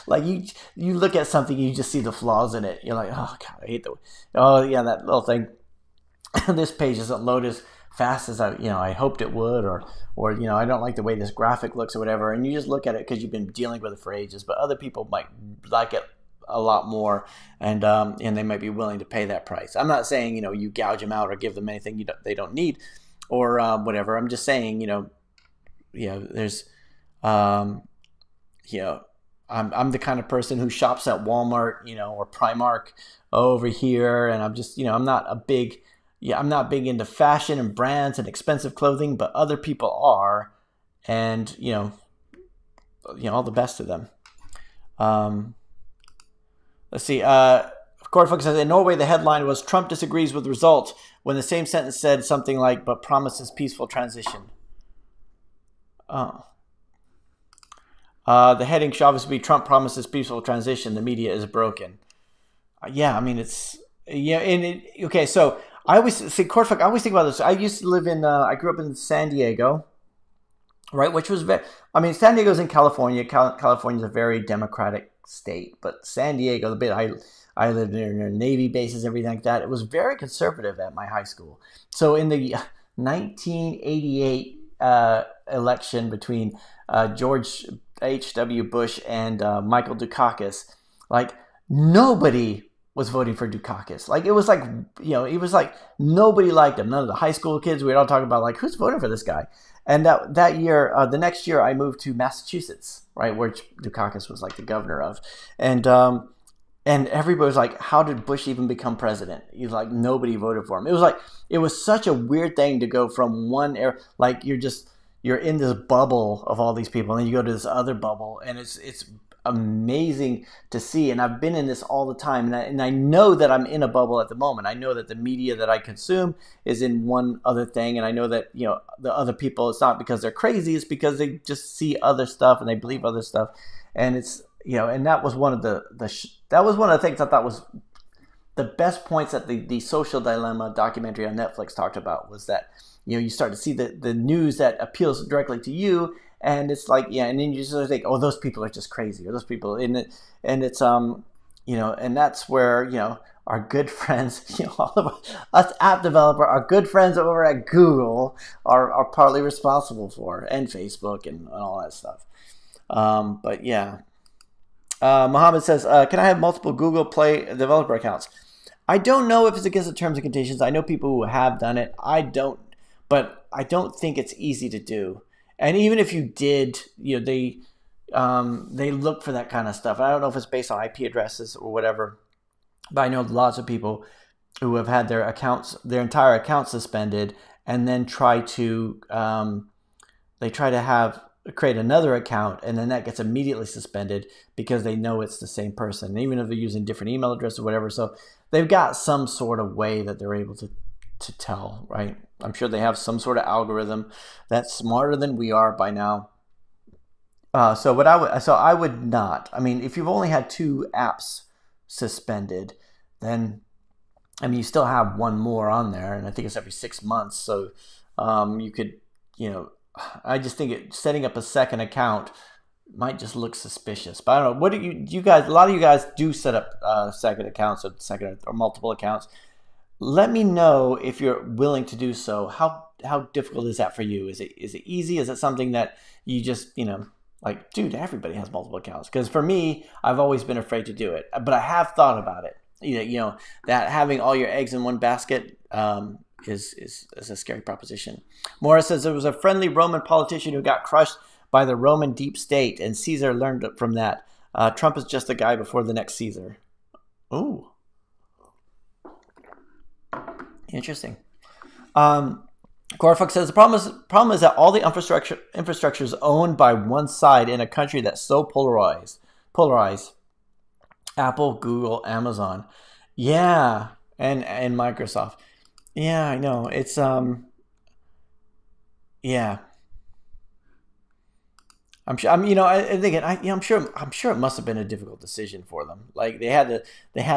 [SPEAKER 1] like you look at something, you just see the flaws in it. You're like, oh God, I hate that little thing. This page doesn't load as fast as I hoped it would, or I don't like the way this graphic looks or whatever. And you just look at it because you've been dealing with it for ages, but other people might like it a lot more, and they might be willing to pay that price. I'm not saying you gouge them out or give them anything they don't need, or whatever. I'm just saying there's I'm the kind of person who shops at Walmart or Primark over here, and I'm just I'm not big into fashion and brands and expensive clothing, but other people are, and all the best to them. Let's see. Cornfuck says, in Norway, the headline was Trump disagrees with results, when the same sentence said something like, but promises peaceful transition. Oh. The heading should obviously be Trump promises peaceful transition. The media is broken. Yeah, I mean, it's, okay, so I always see Cornfuck. I always think about this. I used to live I grew up in San Diego, right? Which was very, I mean, San Diego's in California. California's a very democratic state, but San Diego, the bit I lived near Navy bases, everything like that, it was very conservative at my high school. So in the 1988 election between George H.W. Bush and Michael Dukakis, like nobody was voting for Dukakis. Like it was like, it was like nobody liked him. None of the high school kids, we'd all talk about like, who's voting for this guy? And that year, the next year, I moved to Massachusetts, right, where Dukakis was like the governor of, and everybody was like, how did Bush even become president? He's like, nobody voted for him. It was like, it was such a weird thing to go from one era, like you're in this bubble of all these people, and then you go to this other bubble, and it's amazing to see. And I've been in this all the time, and I know that I'm in a bubble at the moment. I know that the media that I consume is in one other thing, and I know that the other people, it's not because they're crazy, it's because they just see other stuff and they believe other stuff. And it's and that was one of that was one of the things I thought was the best points that the Social Dilemma documentary on Netflix talked about, was that you start to see the news that appeals directly to you. And it's like, and then you just sort of think, oh, those people are just crazy, or those people in it, and it's and that's where our good friends, all of us app developer, our good friends over at Google are partly responsible for, and Facebook and all that stuff. But yeah, Mohammed says, can I have multiple Google Play developer accounts? I don't know if it's against the terms and conditions. I know people who have done it. I don't, but I don't think it's easy to do. And even if you did, they look for that kind of stuff. I don't know if it's based on IP addresses or whatever, but I know lots of people who have had their entire account suspended, and then try to create another account, and then that gets immediately suspended because they know it's the same person, even if they're using different email address or whatever. So they've got some sort of way that they're able to tell, right? I'm sure they have some sort of algorithm that's smarter than we are by now. So I would not. I mean, if you've only had 2 apps suspended, then you still have one more on there, and I think it's every 6 months. So you could, I just think setting up a second account might just look suspicious. But I don't know. What do you guys? A lot of you guys do set up second accounts, or multiple accounts. Let me know if you're willing to do so. How difficult is that for you? Is it easy? Is it something that you just like, dude, everybody has multiple accounts? Because for me, I've always been afraid to do it, but I have thought about it. That having all your eggs in one basket is a scary proposition. Morris says there was a friendly Roman politician who got crushed by the Roman deep state, and Caesar learned from that. Trump is just a guy before the next Caesar. Ooh. Interesting. Corfuck says the problem is that all the infrastructure is owned by one side in a country that's so polarized. Apple, Google, Amazon, yeah, and Microsoft. Yeah, I know. It's yeah. I'm sure. I'm thinking. I'm sure. I'm sure it must have been a difficult decision for them. Like they had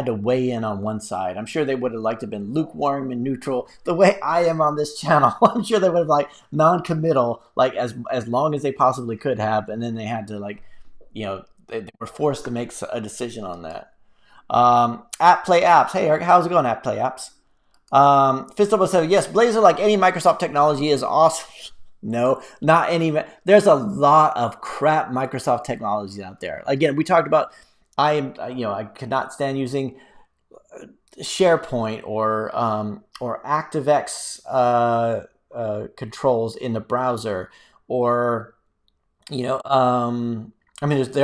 [SPEAKER 1] to weigh in on one side. I'm sure they would have liked to have been lukewarm and neutral, the way I am on this channel. I'm sure they would have non-committal, like as long as they possibly could have, and then they had to they were forced to make a decision on that. App Play Apps. Hey Eric, how's it going? App Play Apps. Fistable said yes. Blazor, like any Microsoft technology, is awesome. No, not any. There's a lot of crap Microsoft technologies out there. Again, we talked about. I could not stand using SharePoint or ActiveX controls in the browser, or there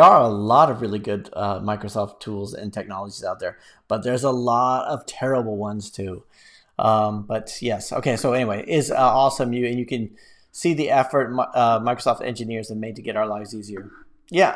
[SPEAKER 1] are a lot of really good Microsoft tools and technologies out there, but there's a lot of terrible ones too. But yes, okay. So anyway, is awesome. You can see the effort Microsoft engineers have made to get our lives easier. Yeah,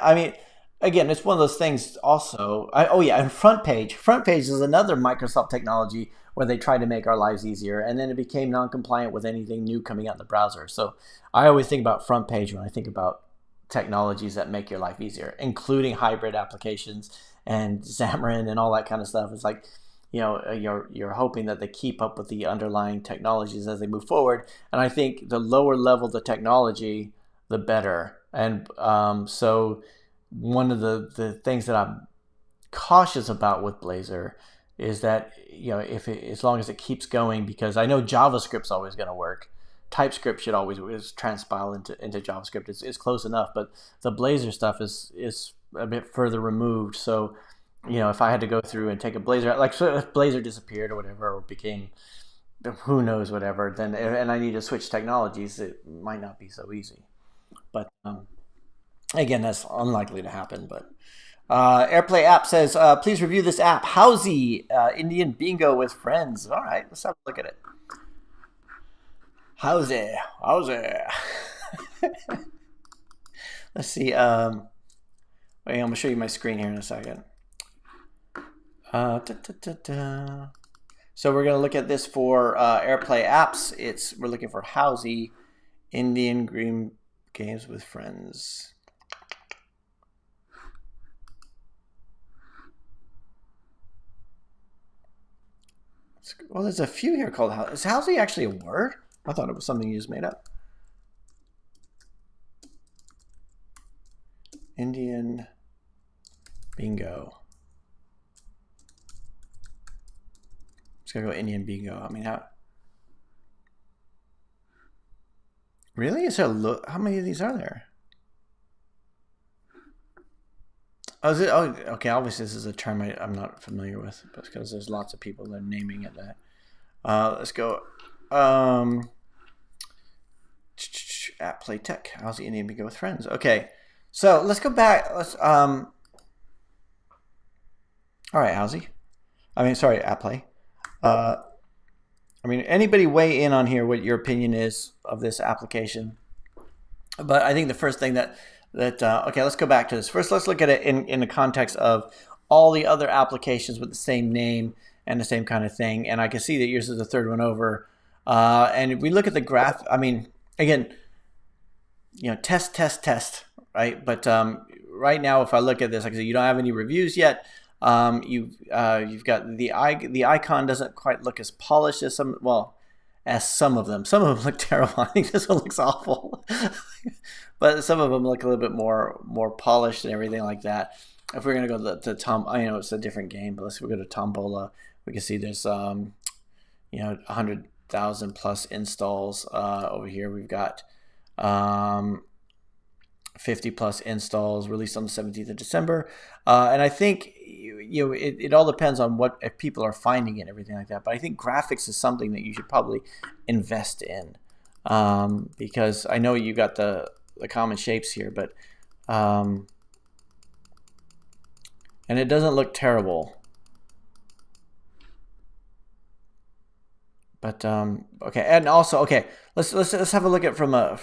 [SPEAKER 1] again, it's one of those things also. And Front Page. Front Page is another Microsoft technology where they tried to make our lives easier, and then it became non-compliant with anything new coming out in the browser. So I always think about Front Page when I think about technologies that make your life easier, including hybrid applications and Xamarin and all that kind of stuff. It's like, you're hoping that they keep up with the underlying technologies as they move forward. And I think the lower level the technology, the better. And so one of the things that I'm cautious about with Blazor is that, you know, as long as it keeps going, because I know JavaScript's always going to work. TypeScript should always transpile into JavaScript. It's close enough, but the Blazor stuff is a bit further removed. So, you know, if I had to go through and take a Blazor, like so if Blazor disappeared or whatever, or became who knows whatever, then and I need to switch technologies, it might not be so easy. But again, that's unlikely to happen. But AirPlay app says, please review this app. Howsy, Indian bingo with friends. All right, let's have a look at it. Howsy. Let's see. Wait, I'm gonna show you my screen here in a second. So we're gonna look at this for AirPlay apps. We're looking for Howsy, Indian green games with friends. Well, there's a few here called Howsy. Is Howsy actually a word? I thought it was something you just made up. Indian bingo. Just gonna go Indian bingo. I mean, really? Is there how many of these are there? Oh, is it? Oh, okay. Obviously, this is a term I'm not familiar with, because there's lots of people that are naming it that. Let's go. App Play Tech. How's the Indian bingo with friends? Okay, so let's go back. Let's all right, Howsy. I mean, sorry, App Play. I mean, anybody weigh in on here what your opinion is of this application? But I think the first thing okay, let's go back to this. First, let's look at it in the context of all the other applications with the same name and the same kind of thing. And I can see that yours is the third one over. And if we look at the graph, I mean, again, you know, test, right? But right now, if I look at this, like I said, you don't have any reviews yet. You've got the icon doesn't quite look as polished as some of them. Some of them look terrible. I think this one looks awful. But some of them look a little bit more polished and everything like that. If we're gonna go to Tom, I know it's a different game, but let's go to Tombola. We can see there's you know, 100,000 plus installs over here. We've got 50 plus installs released on the 17th of December. And I think you know, it all depends on if people are finding it and everything like that. But I think graphics is something that you should probably invest in, because I know you got the common shapes here, but and it doesn't look terrible. But okay, and also okay, let's have a look at from a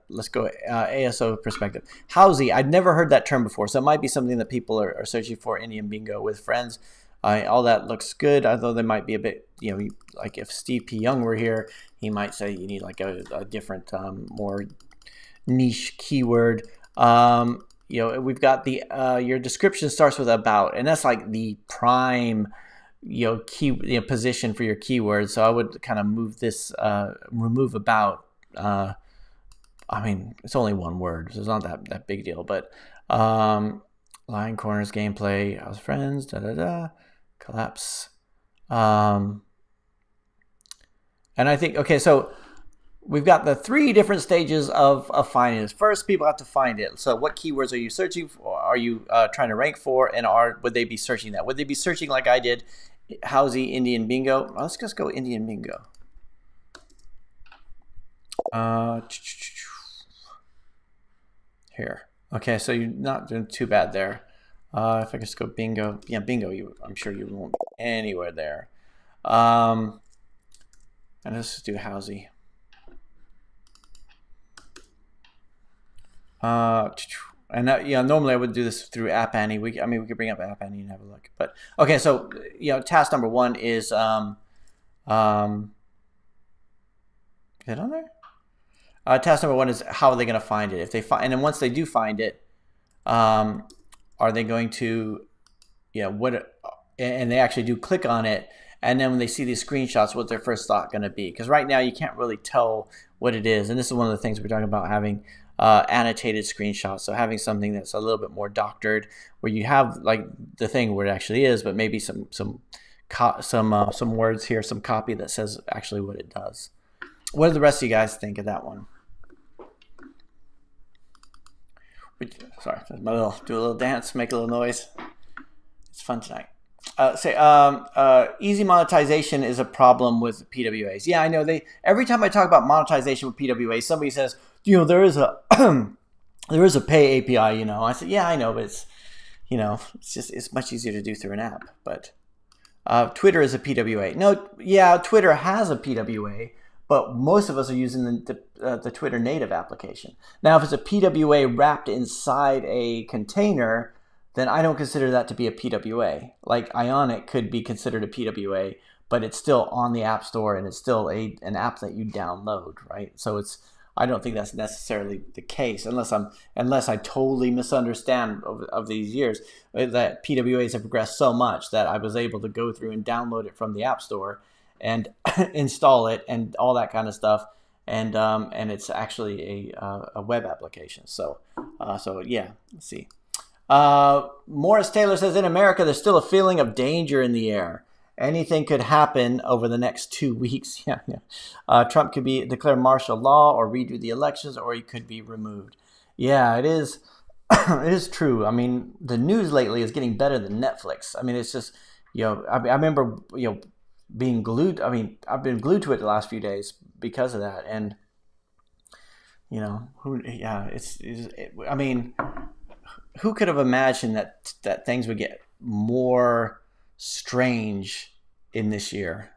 [SPEAKER 1] let's go ASO perspective. Howsy, I'd never heard that term before, so it might be something that people are searching for. Indian bingo with friends. All that looks good, although there might be a bit, you know, like if Steve P. Young were here, he might say you need like a different, more niche keyword. You know, we've got the your description starts with about, and that's like the prime, you know, position for your keyword. So I would kind of move this, remove about. I mean, it's only one word, so it's not that big deal. But line corners, gameplay, house friends, collapse. And I think, okay, so we've got the 3 different stages of finding this. First, people have to find it. So what keywords are you searching for? Are you trying to rank for? And would they be searching that? Would they be searching like I did, Howsy, Indian bingo? Well, let's just go Indian bingo. Here. Okay, so you're not doing too bad there. If I just go bingo, yeah, bingo, I'm sure you won't be anywhere there. And let's just do Howsy. And that, you know, normally I would do this through App Annie. We could bring up App Annie and have a look. But okay, so you know, task number 1 is is it on there? Task number 1 is how are they going to find it? If they find, and then once they do find it, are they going to, you know, and they actually do click on it, and then when they see these screenshots, what's their first thought going to be? Because right now you can't really tell what it is, and this is one of the things we're talking about having annotated screenshots. So having something that's a little bit more doctored, where you have like the thing where it actually is, but maybe some words here, some copy that says actually what it does. What do the rest of you guys think of that one? Sorry, do a little dance, make a little noise. It's fun tonight. Easy monetization is a problem with PWAs. Yeah, I know. Every time I talk about monetization with PWAs, somebody says, there is a there is a pay API. I said, yeah, I know, but it's much easier to do through an app. But Twitter is a PWA. No, yeah, Twitter has a PWA, but most of us are using the Twitter native application. Now, if it's a PWA wrapped inside a container, then I don't consider that to be a PWA. Like Ionic could be considered a PWA, but it's still on the App Store and it's still an app that you download, right? So I don't think that's necessarily the case unless I totally misunderstand of these years that PWAs have progressed so much that I was able to go through and download it from the App Store and install it and all that kind of stuff, and it's actually a web application. So yeah, let's see. Morris Taylor says, in America, there's still a feeling of danger in the air. Anything could happen over the next 2 weeks. Yeah. Trump could be declared martial law or redo the elections, or he could be removed. Yeah, it is. It is true. I mean, the news lately is getting better than Netflix. I mean, it's just, I remember, being glued. I mean, I've been glued to it the last few days because of that. And, I mean, who could have imagined that things would get more strange in this year?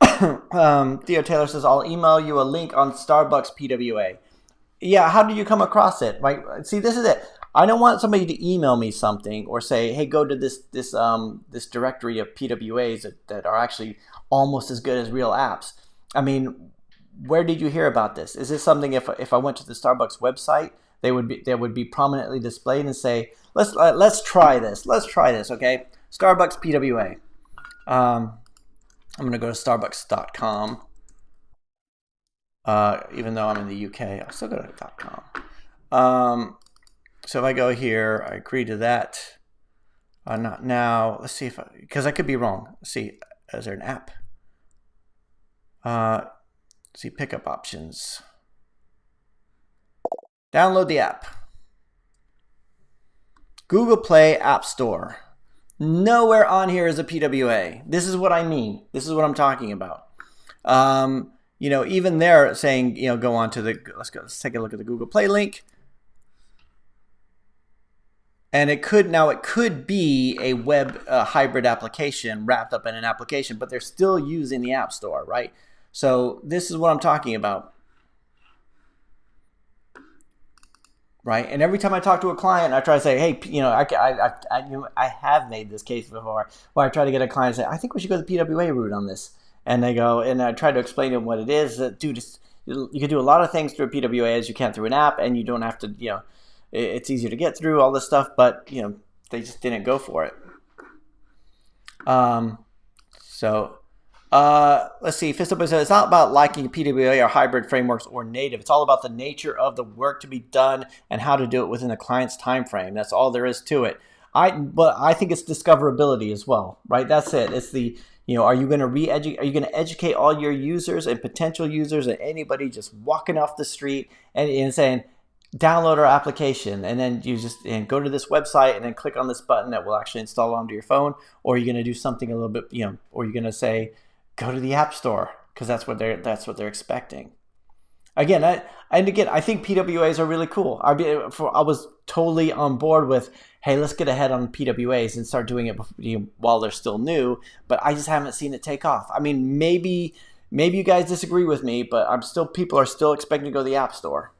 [SPEAKER 1] Theo Taylor says, I'll email you a link on Starbucks PWA. Yeah, how did you come across it? Right? See, this is it. I don't want somebody to email me something or say, hey, go to this directory of PWAs that are actually almost as good as real apps. I mean, where did you hear about this? Is this something if I went to the Starbucks website, they would be prominently displayed and say, let's try this. Let's try this, okay? Starbucks PWA. I'm going to go to starbucks.com. Even though I'm in the UK, I'll still go to .com. So if I go here, I agree to that. Not now. Let's see because I could be wrong. Let's see, is there an app? Let's see, pickup options. Download the app. Google Play App Store. Nowhere on here is a PWA. This is what I mean. This is what I'm talking about. Even they're saying, go on to let's take a look at the Google Play link. And it could be a web hybrid application wrapped up in an application, but they're still using the App Store, right? So this is what I'm talking about. Right, and every time I talk to a client, I try to say, hey, I have made this case before, where I try to get a client to say, I think we should go the PWA route on this, and they go, and I try to explain to them what it is. That, dude, you can do a lot of things through a PWA as you can through an app, and you don't have to, it's easier to get through all this stuff, but they just didn't go for it. Let's see. Fistopo says, it's not about liking PWA or hybrid frameworks or native. It's all about the nature of the work to be done and how to do it within the client's time frame. That's all there is to it. But I think it's discoverability as well, right? That's it. It's the, are you going to educate all your users and potential users and anybody just walking off the street and saying, download our application, and then you just go to this website and then click on this button that will actually install it onto your phone? Or are you going to do something a little bit, or you're going to say, go to the App Store, because that's what they're expecting. Again, I think PWAs are really cool. I was totally on board with, hey, let's get ahead on PWAs and start doing it while they're still new. But I just haven't seen it take off. I mean, maybe you guys disagree with me, but people are still expecting to go to the App Store.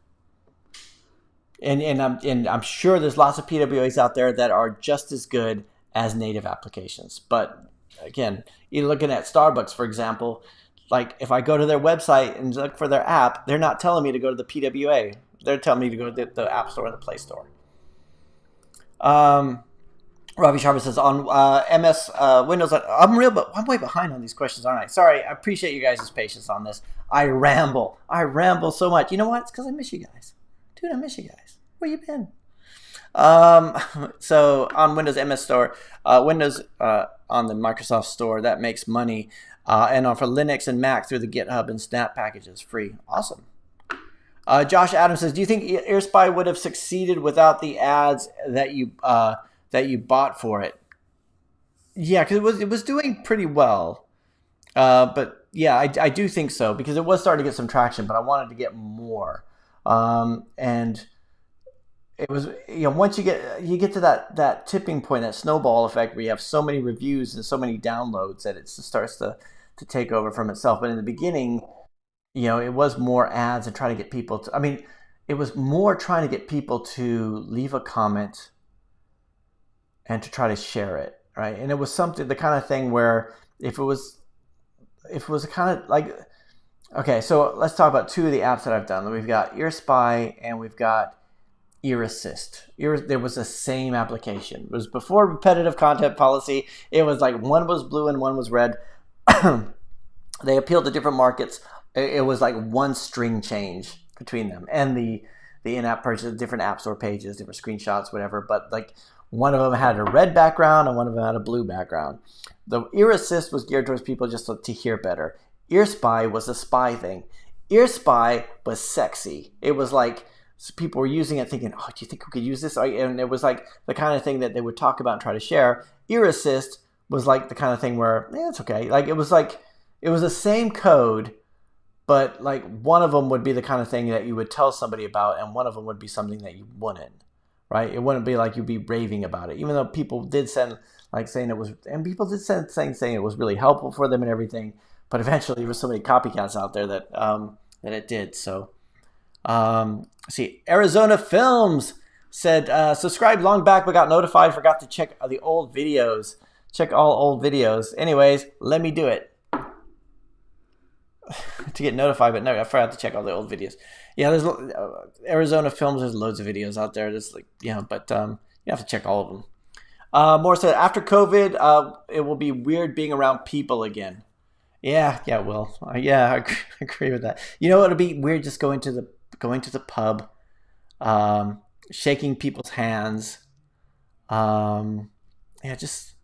[SPEAKER 1] And I'm sure there's lots of PWAs out there that are just as good as native applications. But again, you're looking at Starbucks, for example. Like if I go to their website and look for their app, they're not telling me to go to the PWA. They're telling me to go to the App Store or the Play Store. Ravi Sharma says on MS Windows. I'm way behind on these questions, aren't I? Sorry. I appreciate you guys' patience on this. I ramble. I ramble so much. You know what? It's because I miss you guys, dude. I miss you guys. Where you been? Um, so on Windows MS Store, Windows on the Microsoft Store, that makes money, and on for Linux and Mac through the GitHub and Snap packages, free. Awesome. Josh Adams says, "Do you think EarSpy would have succeeded without the ads that you bought for it?" Yeah, because it was doing pretty well. But yeah, I do think so because it was starting to get some traction, but I wanted to get more. And it was, once you get to that tipping point, that snowball effect where you have so many reviews and so many downloads that it just starts to take over from itself. But in the beginning, it was more ads and trying to get people to, I mean, it was more trying to get people to leave a comment and to try to share it, right? And it was the kind of thing where if it was kind of like, okay, so let's talk about two of the apps that I've done. We've got EarSpy and we've got Ear Assist. There was the same application. It was before repetitive content policy. It was like one was blue and one was red. They appealed to different markets. It was like one string change between them, and the in-app purchase, different app store pages, different screenshots, whatever. But like one of them had a red background and one of them had a blue background. The Ear Assist was geared towards people just to hear better. EarSpy was a spy thing. EarSpy was sexy. It was like, so people were using it thinking, oh, do you think we could use this? And it was like the kind of thing that they would talk about and try to share. Ear Assist was like the kind of thing where, yeah, it's okay. Like it was the same code, but like one of them would be the kind of thing that you would tell somebody about, and one of them would be something that you wouldn't, right? It wouldn't be like you'd be raving about it, even though people did send like saying it was, and people did send saying it was really helpful for them and everything. But eventually there were so many copycats out there that it did. So see, Arizona Films said, subscribed long back but got notified, forgot to check the old videos. Check all old videos. Anyways, let me do it. To get notified, but no, I forgot to check all the old videos. Yeah, there's Arizona Films, there's loads of videos out there. There's like, but you have to check all of them. More said, after COVID, it will be weird being around people again. Yeah, it will. Yeah, I agree with that. You know, it'll be weird just going to the pub, shaking people's hands, just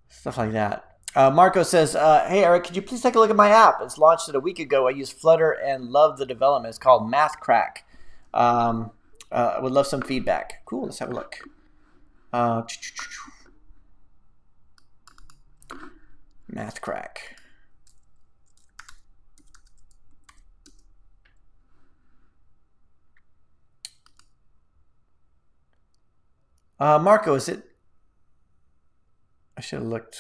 [SPEAKER 1] stuff like that. Marco says, hey Eric, could you please take a look at my app? It's launched a week ago. I use Flutter and love the development. It's called Math Crack. I would love some feedback. Cool, let's have a look. Math Crack. Marco, is it? I should have looked.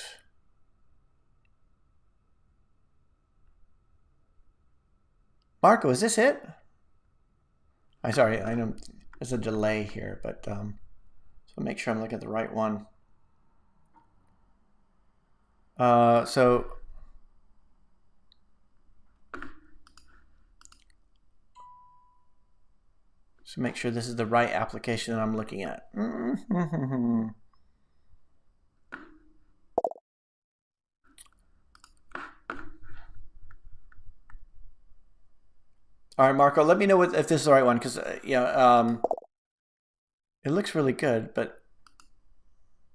[SPEAKER 1] Marco, is this it? I'm sorry, I know there's a delay here, but so make sure I'm looking at the right one. So make sure this is the right application that I'm looking at. All right, Marco, let me know if this is the right one, because it looks really good, but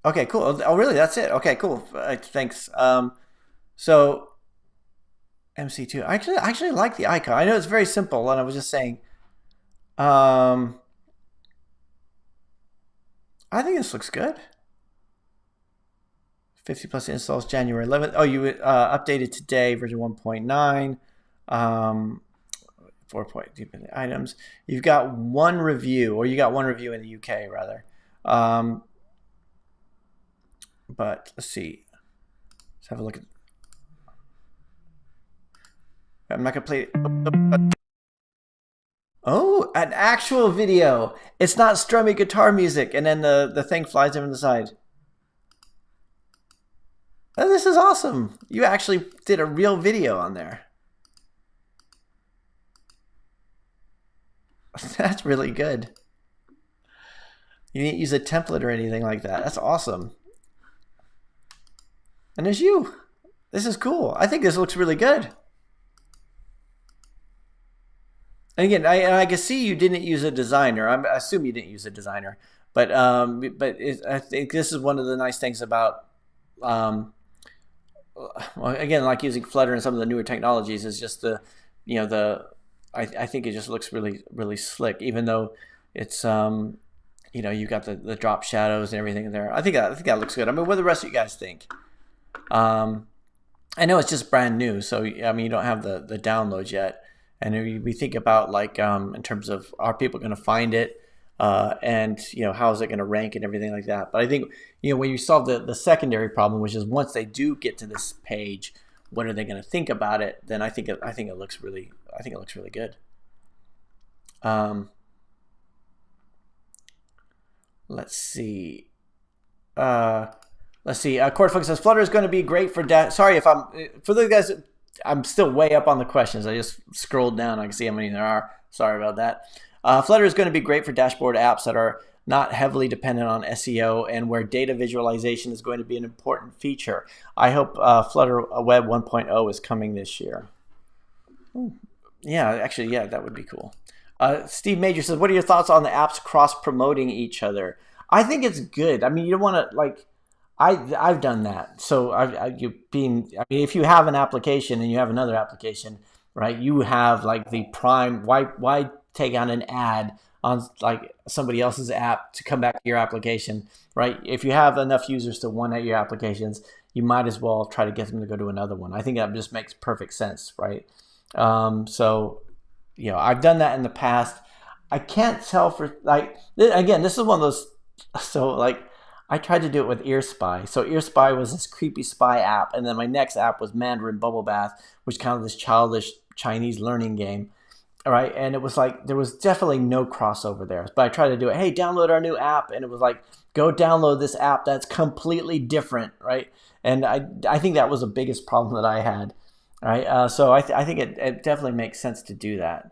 [SPEAKER 1] okay, cool. Oh, really? That's it? Okay, cool. Thanks. So MC2. I actually like the icon. I know it's very simple, and I was just saying. I think this looks good. 50 plus installs January 11th. Oh, you updated today, version 1.9. 4 items. You've got one review, or you got one review in the UK rather. But let's see. Let's have a look at. I'm not gonna play it. Oh, an actual video. It's not strummy guitar music, and then the thing flies over to the side. Oh, this is awesome. You actually did a real video on there. That's really good. You didn't use a template or anything like that. That's awesome. And there's you. This is cool. I think this looks really good. And again, I can see you didn't use a designer. I assume you didn't use a designer. But I think this is one of the nice things about, well, again, like using Flutter and some of the newer technologies is just I think it just looks really, really slick, even though it's, you got the drop shadows and everything there. I think that looks good. I mean, what do the rest of you guys think? I know it's just brand new, so I mean, you don't have the downloads yet. And we think about like in terms of, are people going to find it, and how is it going to rank and everything like that. But I think when you solve the secondary problem, which is once they do get to this page, what are they going to think about it? Then I think it looks really good. Let's see. Cortfunk says Flutter is going to be great for sorry if for the guys. I'm still way up on the questions. I just scrolled down. I can see how many there are. Sorry about that. Flutter is going to be great for dashboard apps that are not heavily dependent on SEO and where data visualization is going to be an important feature. I hope Flutter Web 1.0 is coming this year. Yeah, actually, yeah, that would be cool. Steve Major says, what are your thoughts on the apps cross-promoting each other? I think it's good. I mean, you don't want to, like, I've done that. So if you have an application and you have another application, right? You have like the prime. Why take on an ad on like somebody else's app to come back to your application, right? If you have enough users to one of your applications, you might as well try to get them to go to another one. I think that just makes perfect sense, right? So I've done that in the past. I can't tell for again, this is one of those. So like. I tried to do it with EarSpy. So EarSpy was this creepy spy app, and then my next app was Mandarin Bubble Bath, which kind of this childish Chinese learning game. All right, and it was like there was definitely no crossover there. But I tried to do it. Hey, download our new app, and it was like, go download this app that's completely different, right? And I think that was the biggest problem that I had. All right, so I think it definitely makes sense to do that.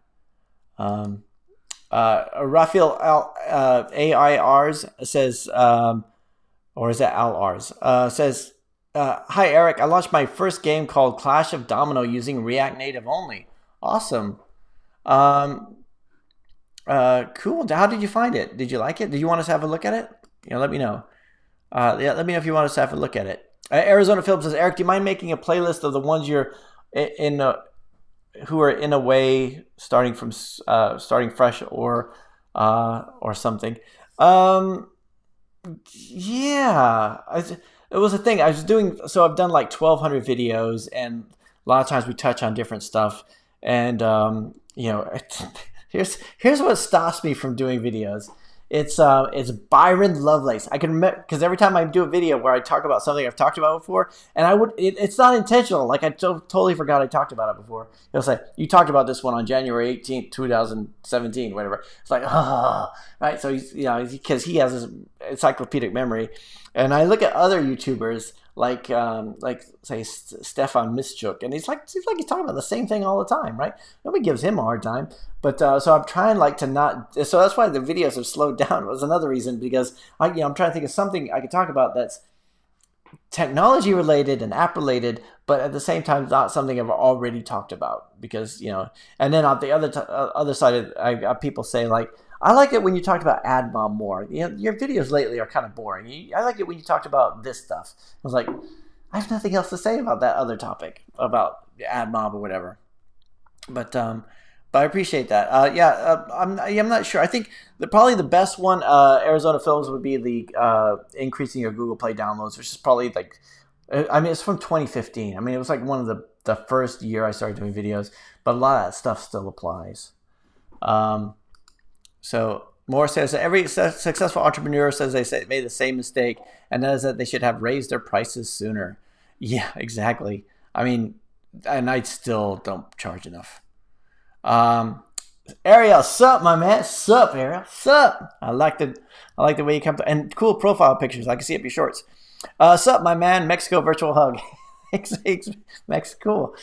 [SPEAKER 1] Raphael AIRs says. Or is that Al-Ars? Says, hi, Eric. I launched my first game called Clash of Domino using React Native only. Awesome. Cool. How did you find it? Did you like it? Did you want us to have a look at it? Let me know. Let me know if you want us to have a look at it. Arizona Phillips says, Eric, do you mind making a playlist of the ones you're who are in a way starting fresh or something? Yeah, it was a thing. I was doing, so I've done like 1,200 videos, and a lot of times we touch on different stuff. And here's what stops me from doing videos. It's Byron Lovelace. I can remember because every time I do a video where I talk about something I've talked about before, and it's not intentional. Like I totally forgot I talked about it before. It'll say you talked about this one on January 18th, 2017, whatever. It's like right. So he's because he has this encyclopedic memory, and I look at other YouTubers like say Stefan Mischuk, and he's talking about the same thing all the time, right? Nobody gives him a hard time. But so I'm trying to not. So that's why the videos have slowed down. Was another reason because I'm trying to think of something I could talk about that's technology related and app related, but at the same time not something I've already talked about because And then on the other side, I got people say like, I like it when you talked about ad mob more. Your videos lately are kind of boring. I like it when you talked about this stuff. I was like, I have nothing else to say about that other topic about ad mob or whatever. But I appreciate that. I'm not sure. I think probably the best one, Arizona Films, would be the increasing your Google Play downloads, which is probably like, it's from 2015. I mean, it was like one of the first year I started doing videos, but a lot of that stuff still applies. So Moore says that every successful entrepreneur says they made the same mistake, and that is that they should have raised their prices sooner. Yeah, exactly. I mean, and I still don't charge enough. Ariel, sup, my man? Sup, Ariel? Sup? I like the way you come to, and cool profile pictures. I can see up your shorts. Sup, my man? Mexico virtual hug. Makes cool.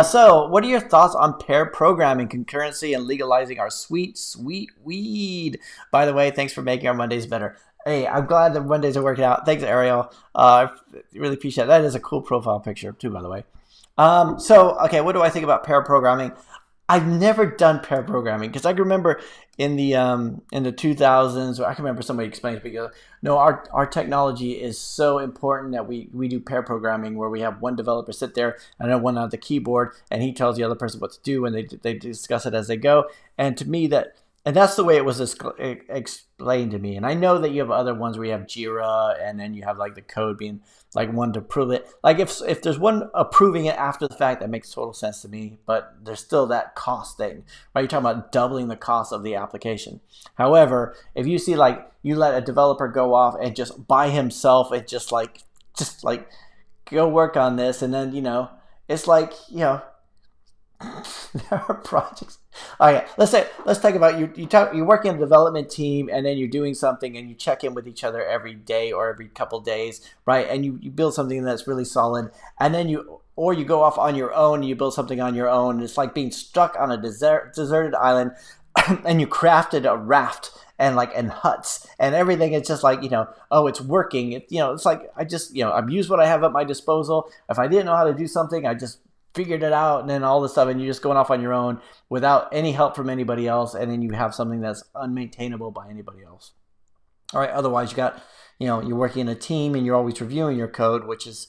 [SPEAKER 1] So, what are your thoughts on pair programming, concurrency, and legalizing our sweet, sweet weed? By the way, thanks for making our Mondays better. Hey, I'm glad that Mondays are working out. Thanks, Ariel. I really appreciate it. That is a cool profile picture, too, by the way. Okay, what do I think about pair programming? I've never done pair programming because I can remember in the 2000s, I can remember somebody explaining to me, no, our technology is so important that we do pair programming where we have one developer sit there and then one on the keyboard and he tells the other person what to do and they discuss it as they go. And to me and that's the way it was explained to me. And I know that you have other ones where you have Jira and then you have like the code being like one to prove it. Like if there's one approving it after the fact, that makes total sense to me. But there's still that cost thing, right? You're talking about doubling the cost of the application. However, if you see like you let a developer go off and just by himself and just like go work on this, and then it's like there are projects. Okay, let's talk about you're working in a development team, and then you're doing something, and you check in with each other every day or every couple days, right? And you build something that's really solid, and then you go off on your own, and you build something on your own. And it's like being stuck on a deserted island, and you crafted a raft and huts and everything. It's just like oh, it's working. It's like I've used what I have at my disposal. If I didn't know how to do something, I just figured it out, and then all this stuff, and you're just going off on your own without any help from anybody else, and then you have something that's unmaintainable by anybody else. All right, otherwise you got you're working in a team and you're always reviewing your code, which is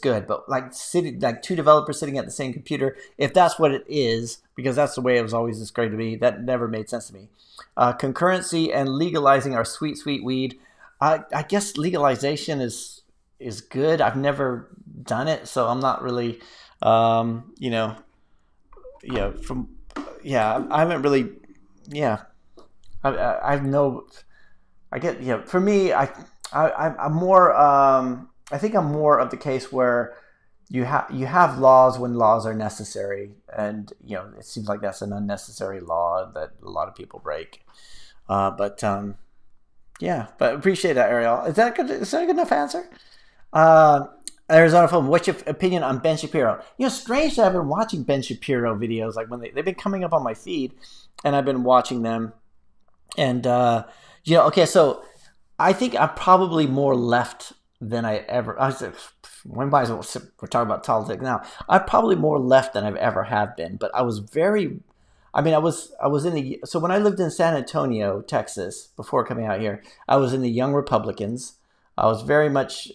[SPEAKER 1] good. But like two developers sitting at the same computer, if that's what it is, because that's the way it was always described to me, that never made sense to me. Concurrency and legalizing our sweet, sweet weed. I guess legalization is good. I've never done it, so I'm not really I haven't really, for me, I'm more, I think I'm more of the case where you have laws when laws are necessary, and it seems like that's an unnecessary law that a lot of people break. But appreciate that, Ariel. Is that good? Is that a good enough answer? Arizona Film, what's your opinion on Ben Shapiro? Strange that I've been watching Ben Shapiro videos, like when they've been coming up on my feed, and I've been watching them. And, okay, so I think I'm probably more left than I ever, we're talking about politics now. I'm probably more left than I've ever have been, but I was so when I lived in San Antonio, Texas, before coming out here, I was in the Young Republicans. I was very much,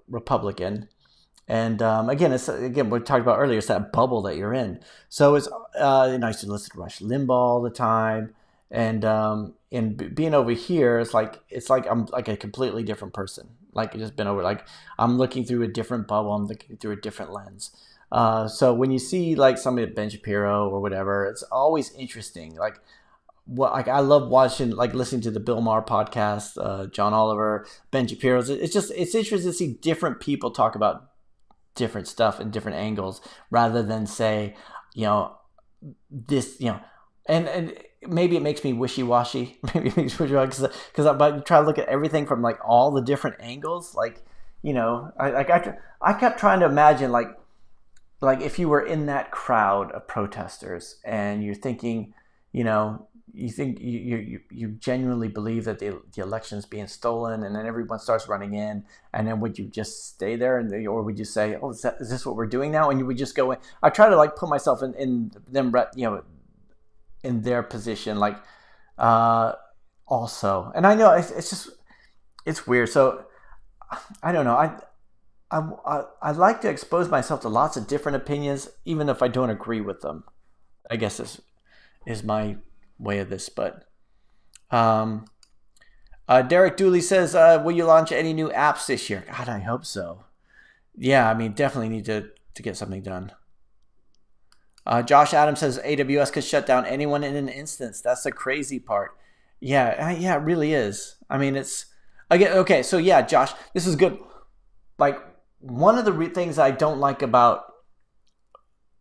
[SPEAKER 1] Republican, and again, we talked about earlier. It's that bubble that you're in. So it's nice to listen to Rush Limbaugh all the time, and being over here, it's like I'm like a completely different person. Like it's just been over. Like I'm looking through a different bubble. I'm looking through a different lens. So when you see like somebody like Ben Shapiro or whatever, it's always interesting. I love watching, listening to the Bill Maher podcast, John Oliver, Ben Shapiro's. It's interesting to see different people talk about different stuff and different angles, rather than say, this, and maybe it makes me wishy-washy. Maybe it makes me wishy-washy because I try to look at everything from like all the different angles. I kept trying to imagine like if you were in that crowd of protesters and you're thinking, you think you genuinely believe that the election is being stolen, and then everyone starts running in, and then would you just stay there, or would you say, oh, is this what we're doing now? And you would just go in. I try to put myself in them, in their position, also. And I know it's weird. So I don't know. I like to expose myself to lots of different opinions, even if I don't agree with them. I guess is my way of this. But Derek Dooley says, will you launch any new apps this year? God, I hope so. Yeah, definitely need to get something done. Josh Adams says AWS could shut down anyone in an instance. That's the crazy part. Yeah, it really is. it's again, okay. So yeah, Josh, this is good. One of the things I don't like about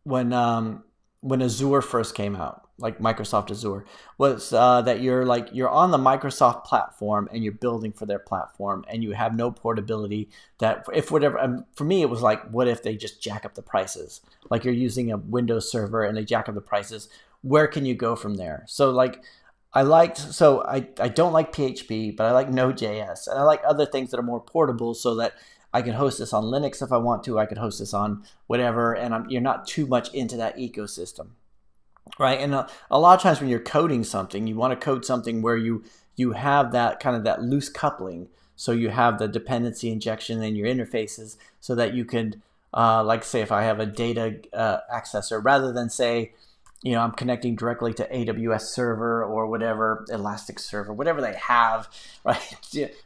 [SPEAKER 1] when Azure first came out, like Microsoft Azure, was that you're on the Microsoft platform and you're building for their platform, and you have no portability. That if whatever, for me it was like, what if they just jack up the prices? Like you're using a Windows server and they jack up the prices. Where can you go from there? So like I don't like PHP, but I like Node.js, and I like other things that are more portable, so that I can host this on Linux if I want to. I could host this on whatever, and you're not too much into that ecosystem, right? And a lot of times when you're coding something, you want to code something where you have that kind of that loose coupling, so you have the dependency injection in your interfaces, so that you can, like say if I have a data accessor, rather than say, I'm connecting directly to AWS server or whatever, Elastic server, whatever they have, right?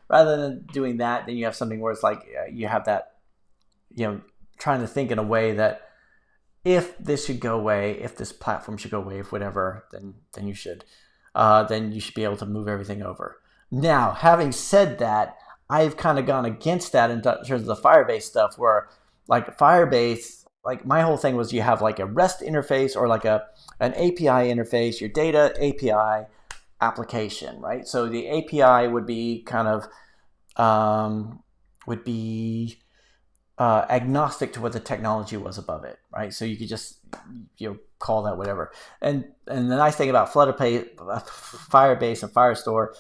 [SPEAKER 1] Rather than doing that, then you have something where it's like you have that, trying to think in a way that if this should go away, if this platform should go away, if whatever, then you should be able to move everything over. Now, having said that, I've kind of gone against that in terms of the Firebase stuff, where like Firebase, like my whole thing was you have like a REST interface or like an API interface, your data API application, right? So the API would be kind of agnostic to what the technology was above it, right? So you could just call that whatever. And the nice thing about Firebase and Firestore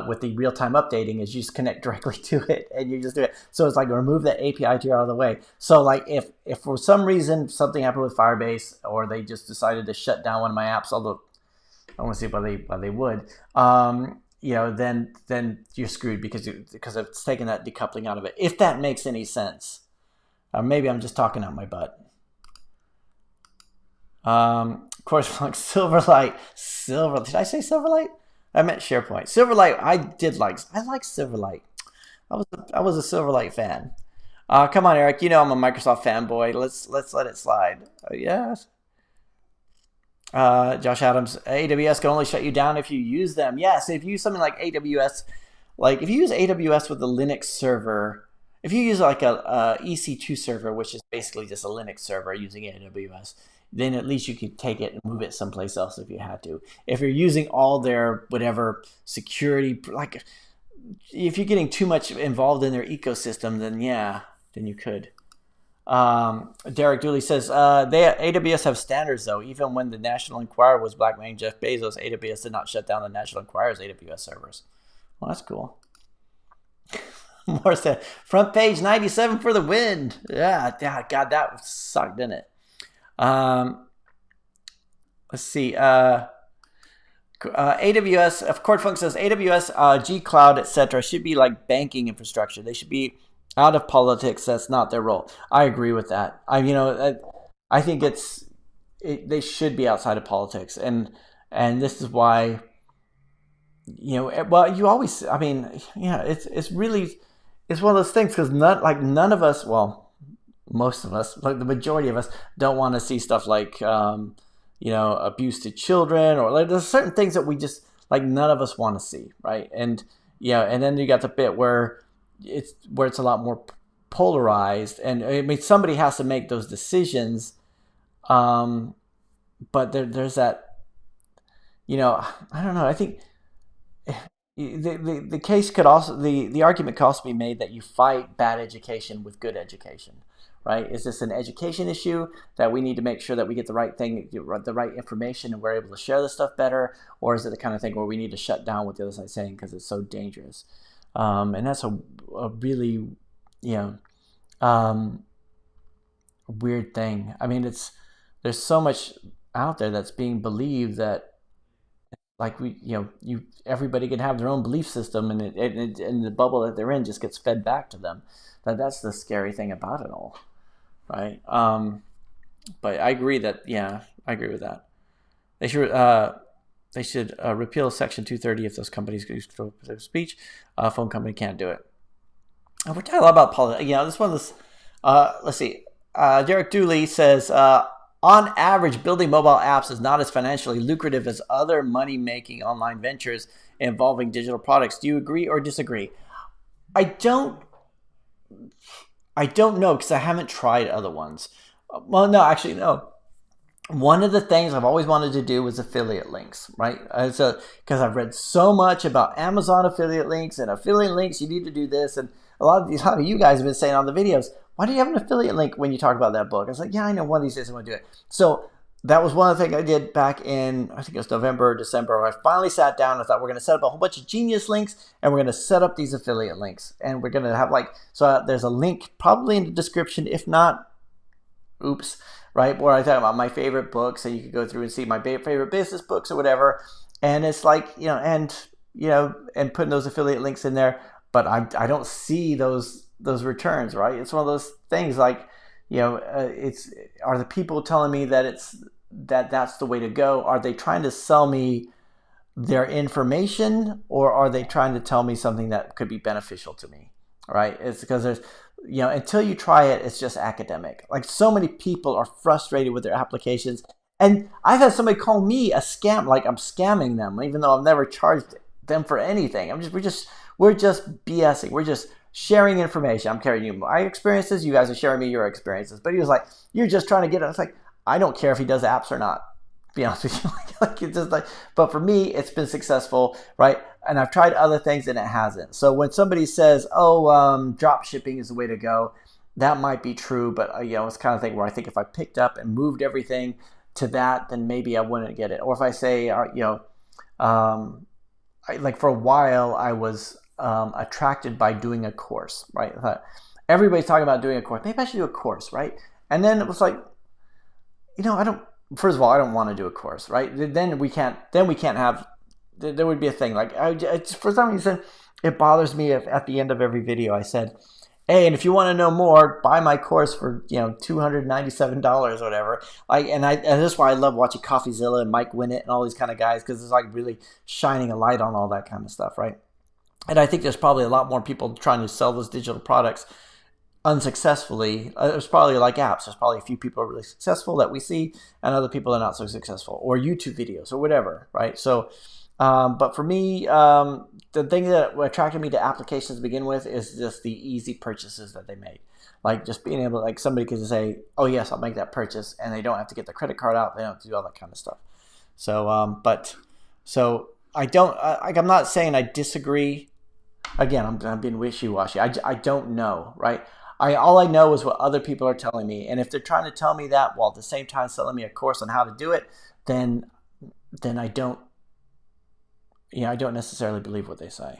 [SPEAKER 1] with the real-time updating is you just connect directly to it and you just do it. So it's like remove that API tier out of the way. So like if for some reason something happened with Firebase, or they just decided to shut down one of my apps, although I want to see why they would, then you're screwed because it's taken that decoupling out of it. If that makes any sense. Maybe I'm just talking out my butt. Of course, like Silverlight. Did I say Silverlight? I meant SharePoint. Silverlight, I like Silverlight. I was a Silverlight fan. Come on, Eric. I'm a Microsoft fanboy. Let's let it slide. Yes. Josh Adams, AWS can only shut you down if you use them. Yes, if you use something like AWS, like if you use AWS with a Linux server, if you use like a EC2 server, which is basically just a Linux server using AWS, then at least you could take it and move it someplace else if you had to. If you're using all their whatever security, like if you're getting too much involved in their ecosystem, then you could. Derek Dooley says AWS have standards though. Even when the National Enquirer was blackmailing Jeff Bezos, AWS did not shut down the National Enquirer's AWS servers. Well, that's cool. More said front page 97 for the win. Yeah, God, that sucked, didn't it? Let's see. AWS, of course, Funk says AWS, G Cloud, etc. should be like banking infrastructure. They should be out of politics. That's not their role. I agree with that. I think they should be outside of politics, and this is why. Well, you always. It's one of those things because none of us. Well, most of us, like the majority of us, don't want to see stuff like abuse to children, or like there's certain things that we just like none of us want to see, right? And and then you got the bit where it's a lot more polarized, and I mean somebody has to make those decisions, but there's that, I don't know. I think the case could also the argument could also be made that you fight bad education with good education. Right? Is this an education issue that we need to make sure that we get the right thing, the right information, and we're able to share this stuff better? Or is it the kind of thing where we need to shut down what the other side's saying because it's so dangerous? And that's a really, weird thing. I mean, there's so much out there that's being believed that, like everybody can have their own belief system, and and the bubble that they're in just gets fed back to them. That's the scary thing about it all. Right. But I agree that, I agree with that. They should repeal Section 230 if those companies use their speech. A phone company can't do it. And we're talking a lot about politics. This one is, let's see. Derek Dooley says, on average, building mobile apps is not as financially lucrative as other money-making online ventures involving digital products. Do you agree or disagree? I don't know because I haven't tried other ones. Well, no, actually, no. one of the things I've always wanted to do was affiliate links, right? So because I've read so much about Amazon affiliate links and affiliate links, you need to do this, and a lot of you guys have been saying on the videos, why do you have an affiliate link when you talk about that book? I was like, yeah, I know, one of these days I want to do it. So that was one of the things I did back in, I think it was November or December, where I finally sat down and I thought, we're going to set up a whole bunch of genius links, and we're going to set up these affiliate links, and we're going to have there's a link probably in the description, if not, oops, right, where I talk about my favorite books, and you can go through and see my favorite business books or whatever, and it's and putting those affiliate links in there, but I don't see those returns, right? It's one of those things are the people telling me that that's the way to go? Are they trying to sell me their information, or are they trying to tell me something that could be beneficial to me, right? It's because there's, until you try it, it's just academic. Like, so many people are frustrated with their applications, and I've had somebody call me a scam, like I'm scamming them, even though I've never charged them for anything. We're just BSing. We're just sharing information. I'm carrying you my experiences. You guys are sharing me your experiences. But he was like, you're just trying to get it. I was like, I don't care if he does apps or not, to be honest with you. It's just but for me, it's been successful, right? And I've tried other things and it hasn't. So when somebody says, drop shipping is the way to go, that might be true. But it's kind of thing where I think if I picked up and moved everything to that, then maybe I wouldn't get it. Or if I say, for a while, I was attracted by doing a course, right? I thought, everybody's talking about doing a course. Maybe I should do a course, right? And then it was like, first of all, I don't want to do a course, right? Then we can't have, there would be a thing. For some reason, it bothers me if at the end of every video I said, hey, and if you want to know more, buy my course for, $297 or whatever. And that's why I love watching CoffeeZilla and Mike Winnett and all these kind of guys, because it's like really shining a light on all that kind of stuff, right? And I think there's probably a lot more people trying to sell those digital products unsuccessfly. It's probably like apps. There's probably a few people are really successful that we see, and other people are not so successful, or YouTube videos or whatever, right? So, but for me, the thing that attracted me to applications to begin with is just the easy purchases that they make. Like, just being able, like, somebody could just say, oh yes, I'll make that purchase, and they don't have to get the credit card out. They don't have to do all that kind of stuff. So, I don't, I'm not saying I disagree. Again, I'm being wishy-washy. I don't know, right? All I know is what other people are telling me. And if they're trying to tell me that while at the same time selling me a course on how to do it, then I don't necessarily believe what they say.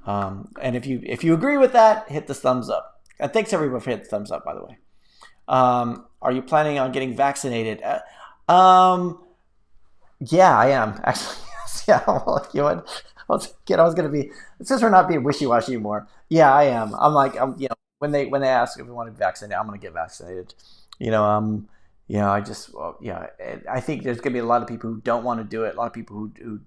[SPEAKER 1] And if you agree with that, hit the thumbs up. And thanks everyone for hitting the thumbs up, by the way. Are you planning on getting vaccinated? Yeah, I am actually. Yeah, well, I was going to be, since we're not being wishy-washy anymore. Yeah, I am. When they ask if we want to be vaccinated, I'm going to get vaccinated. I think there's going to be a lot of people who don't want to do it. A lot of people who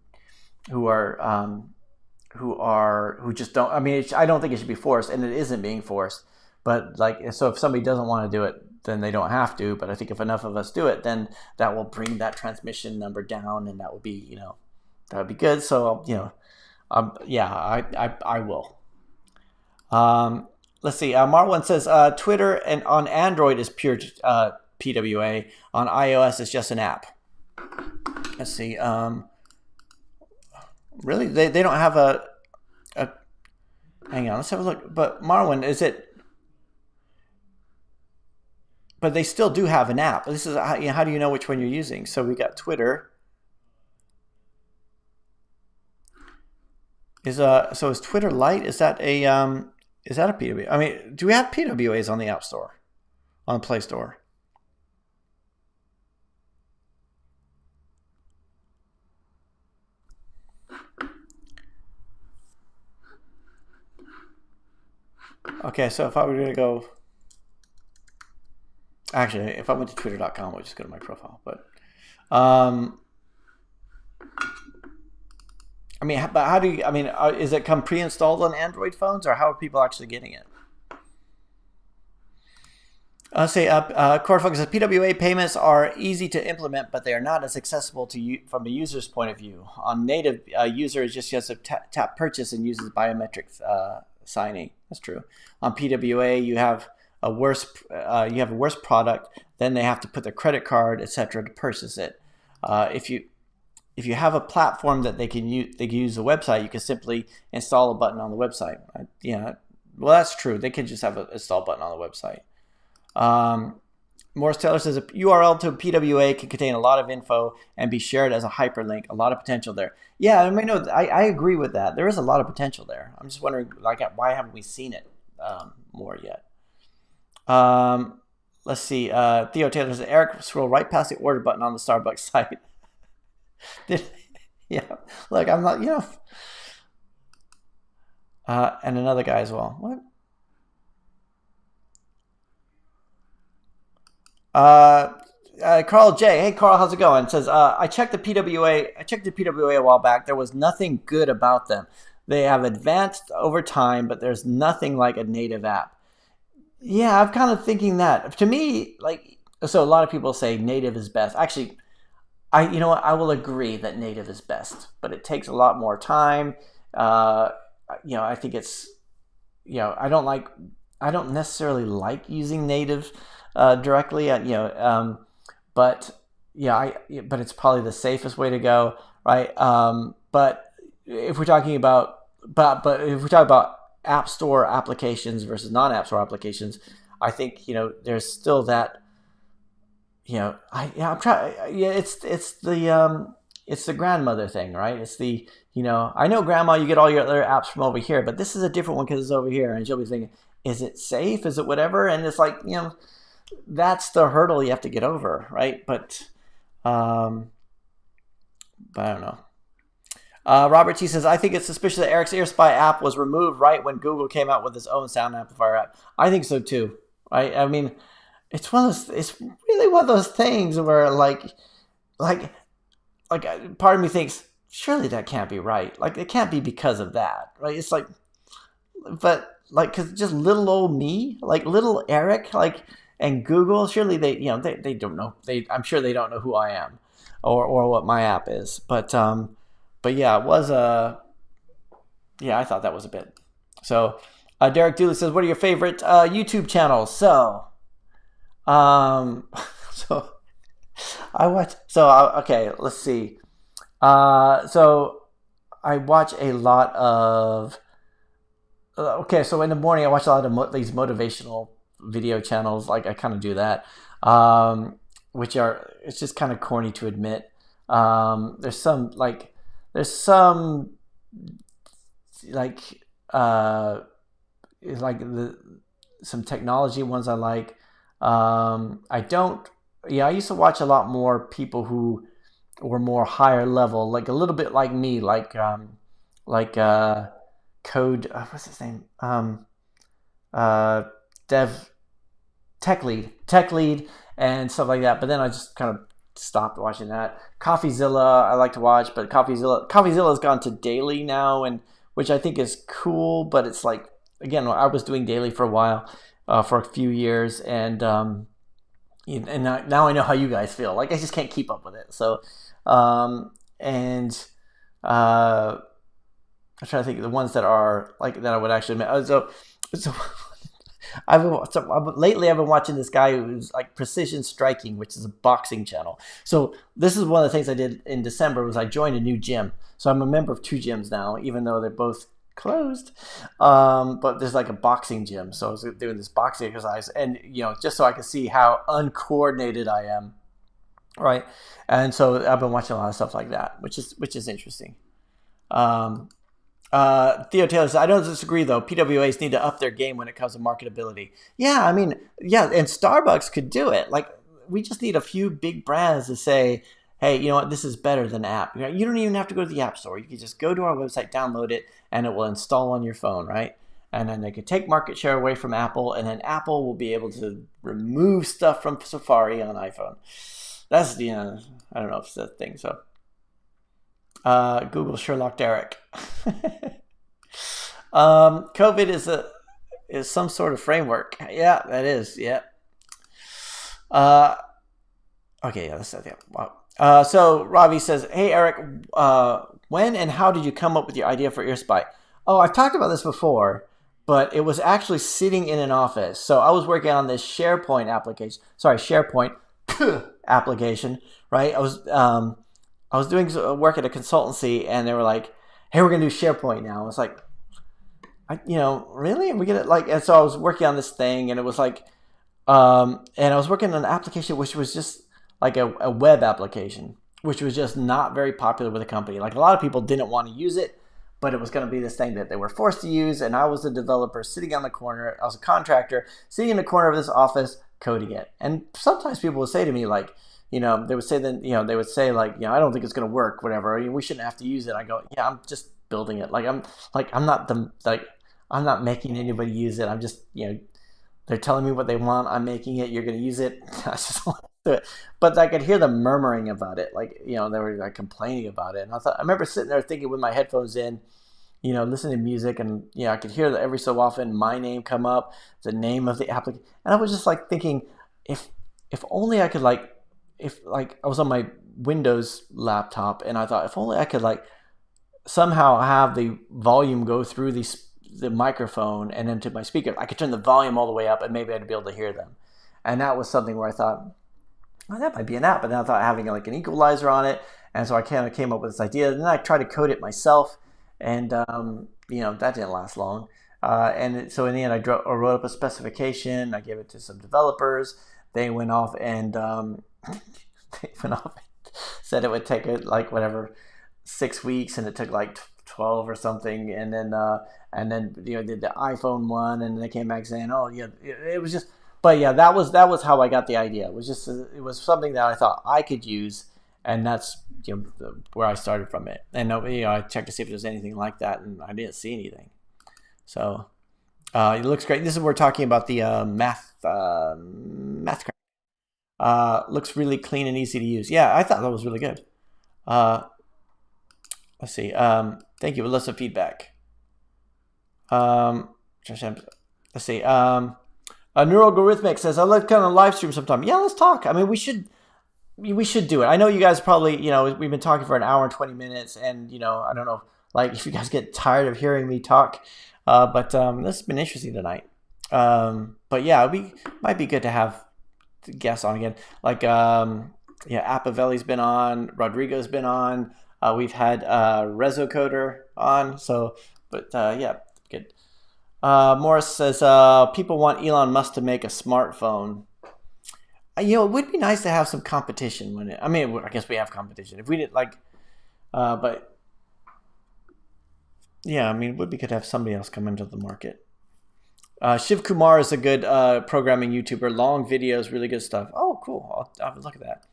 [SPEAKER 1] just don't. I mean, I don't think it should be forced, and it isn't being forced. But so if somebody doesn't want to do it, then they don't have to. But I think if enough of us do it, then that will bring that transmission number down, and that would be, that would be good. So, I will. Let's see. Marwan says Twitter and on Android is pure PWA. On iOS, it's just an app. Let's see. Really, they don't have a. Hang on, let's have a look. But Marwan, is it? But they still do have an app. This is how do you know which one you're using? So we got Twitter. Is Twitter Lite? Is that a PWA? I mean, do we have PWAs on the App Store, on the Play Store? Okay, so if I were going to go, actually, if I went to twitter.com, I'll just go to my profile. But, I mean, but how do you, I mean, is it come pre-installed on Android phones, or how are people actually getting it? Core Focus says PWA payments are easy to implement, but they are not as accessible to you from a user's point of view. On native, user is just has to tap purchase and uses biometric signing. That's true. On PWA, you have a worse you have a worse product, then they have to put their credit card, etc., to purchase it. If you have a platform that they can use the website, you can simply install a button on the website. Yeah, well, that's true. They could just have an install button on the website. Morris Taylor says a URL to a PWA can contain a lot of info and be shared as a hyperlink. A lot of potential there. Yeah, I mean, no, I agree with that. There is a lot of potential there. I'm just wondering, like, why haven't we seen it more yet? Let's see. Theo Taylor says Eric scrolled right past the order button on the Starbucks site. Yeah, look, I'm not, and another guy as well. What? Carl J. Hey, Carl, how's it going? It says, I checked the PWA a while back. There was nothing good about them. They have advanced over time, but there's nothing like a native app. Yeah, I'm kind of thinking that. To me, so a lot of people say native is best. Actually, you know what? I will agree that native is best, but it takes a lot more time. I think it's, I don't necessarily like using native directly, but it's probably the safest way to go, right? But if we're talking about, App Store applications versus non-App Store applications, I think there's still that. I'm trying. Yeah, it's the grandmother thing, right? It's the I know, Grandma, you get all your other apps from over here, but this is a different one because it's over here, and she'll be thinking, is it safe? Is it whatever? And it's like that's the hurdle you have to get over, right? But I don't know. Robert T says, I think it's suspicious that Eric's EarSpy app was removed right when Google came out with its own sound amplifier app. I think so too, right? I mean, it's really one of those things where like part of me thinks, surely that can't be right. Like, it can't be because of that, right? It's like, but because just little old me, like little Eric, and Google, surely they don't know. I'm sure they don't know who I am or what my app is. But yeah, it was I thought that was a bit. So Derek Dooley says, what are your favorite YouTube channels? So okay, let's see. So I watch a lot of so in the morning I watch a lot of these motivational video channels. Like, I kind of do that, which it's just kind of corny to admit. There's some some technology ones I like. I used to watch a lot more people who were more higher level, like a little bit like me, code, what's his name? Tech lead and stuff like that. But then I just kind of stopped watching that. CoffeeZilla I like to watch, but CoffeeZilla has gone to daily now, and which I think is cool. But it's like, again, I was doing daily for a while, for a few years, and now I know how you guys feel. Like, I just can't keep up with it. So, I'm trying to think of the ones that are like that I would actually admit. So lately I've been watching this guy who's like Precision Striking, which is a boxing channel. So this is one of the things I did in December was I joined a new gym. So I'm a member of 2 gyms now, even though they're both closed. But there's like a boxing gym. So I was doing this boxing exercise, and just so I can see how uncoordinated I am. Right. And so I've been watching a lot of stuff like that, which is interesting. Theo Taylor says, I don't disagree though. PWAs need to up their game when it comes to marketability. Yeah, I mean, yeah, and Starbucks could do it. Like, we just need a few big brands to say, hey, you know what, this is better than app. You don't even have to go to the App Store. You can just go to our website, download it, and it will install on your phone, right? And then they could take market share away from Apple, and then Apple will be able to remove stuff from Safari on iPhone. That's I don't know if it's a thing. So Google Sherlock Derek. COVID is some sort of framework. Yeah, that is. Yeah. Okay. Yeah. That's yeah. Wow. So Ravi says, "Hey Eric, when and how did you come up with your idea for EarSpy?" Oh, I've talked about this before, but it was actually sitting in an office. So I was working on this SharePoint application. Sorry, SharePoint application, right? I was doing work at a consultancy, and they were like, "Hey, we're gonna do SharePoint now." I was like, really? We get it like, and so I was working on this thing, and it was like, and I was working on an application which was just like a web application, which was just not very popular with the company. Like a lot of people didn't want to use it, but it was going to be this thing that they were forced to use. And I was a developer sitting on the corner. I was a contractor sitting in the corner of this office coding it. And sometimes people would say to me like, they would say that, they would say like, I don't think it's going to work, whatever. We shouldn't have to use it. I go, yeah, I'm just building it. I'm not making anybody use it. I'm just, they're telling me what they want. I'm making it. You're going to use it. I just want to do it. But I could hear them murmuring about it. Like, they were like complaining about it. And I remember sitting there thinking with my headphones in, listening to music. And, I could hear that every so often my name come up, the name of the application. And I was just like thinking, if only I could I was on my Windows laptop, and I thought if only I could somehow have the volume go through the microphone and into my speaker. I could turn the volume all the way up, and maybe I'd be able to hear them. And that was something where I thought, well, that might be an app. But then I thought having like an equalizer on it, and so I kind of came up with this idea. And then I tried to code it myself, and that didn't last long. So in the end, I wrote up a specification. I gave it to some developers. They went off and said it would take whatever 6 weeks, and it took like 12 or something. And then did the iPhone one, and they came back saying, oh yeah, it was just. But yeah, that was how I got the idea. It was something that I thought I could use, and that's where I started from it. And I checked to see if there's anything like that, and I didn't see anything. So it looks great. This is we're talking about the math looks really clean and easy to use. Yeah, I thought that was really good. Let's see. Thank you. Let's have feedback. Let's see. Neurogorithmic says, I like kind of live stream sometime. Yeah, let's talk. I mean, we should do it. I know you guys probably, we've been talking for an hour and 20 minutes, and I don't know, if you guys get tired of hearing me talk, but this has been interesting tonight. But yeah, might be good to have guests on again. Apavelli's been on, Rodrigo's been on. We've had RezoCoder on. So, but yeah, good. Morris says people want Elon Musk to make a smartphone. It would be nice to have some competition I guess we have competition. If we didn't but yeah, it would be good to have somebody else come into the market. Shiv Kumar is a good programming YouTuber. Long videos, really good stuff. Oh, cool. I'll have a look at that.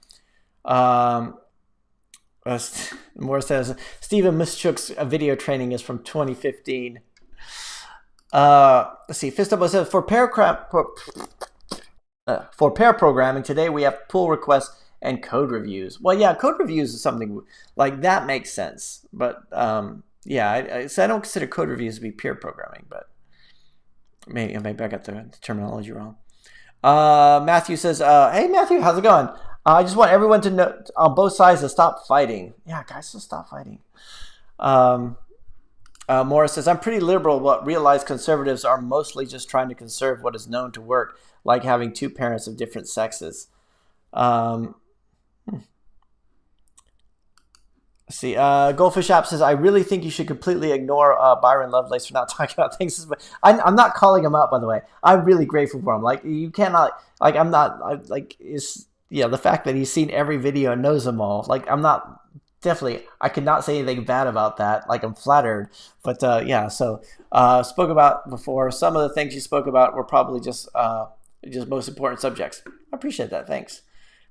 [SPEAKER 1] Moore says, Stephen Mischuk's video training is from 2015. Let's see. Fistable says, for pair programming, today we have pull requests and code reviews. Well, yeah, code reviews is something like that makes sense. But yeah, I don't consider code reviews to be peer programming, but maybe I got the terminology wrong. Matthew says, hey, Matthew, how's it going? I just want everyone to know on both sides to stop fighting. Yeah, guys, just stop fighting. Morris says, I'm pretty liberal, but realize conservatives are mostly just trying to conserve what is known to work, like having two parents of different sexes. Let's see. Goldfish App says, I really think you should completely ignore Byron Lovelace for not talking about things. I'm not calling him out, by the way. I'm really grateful for him. You cannot, the fact that he's seen every video and knows them all. I could not say anything bad about that. I'm flattered. But yeah, so spoke about before. Some of the things you spoke about were probably just most important subjects. I appreciate that. Thanks.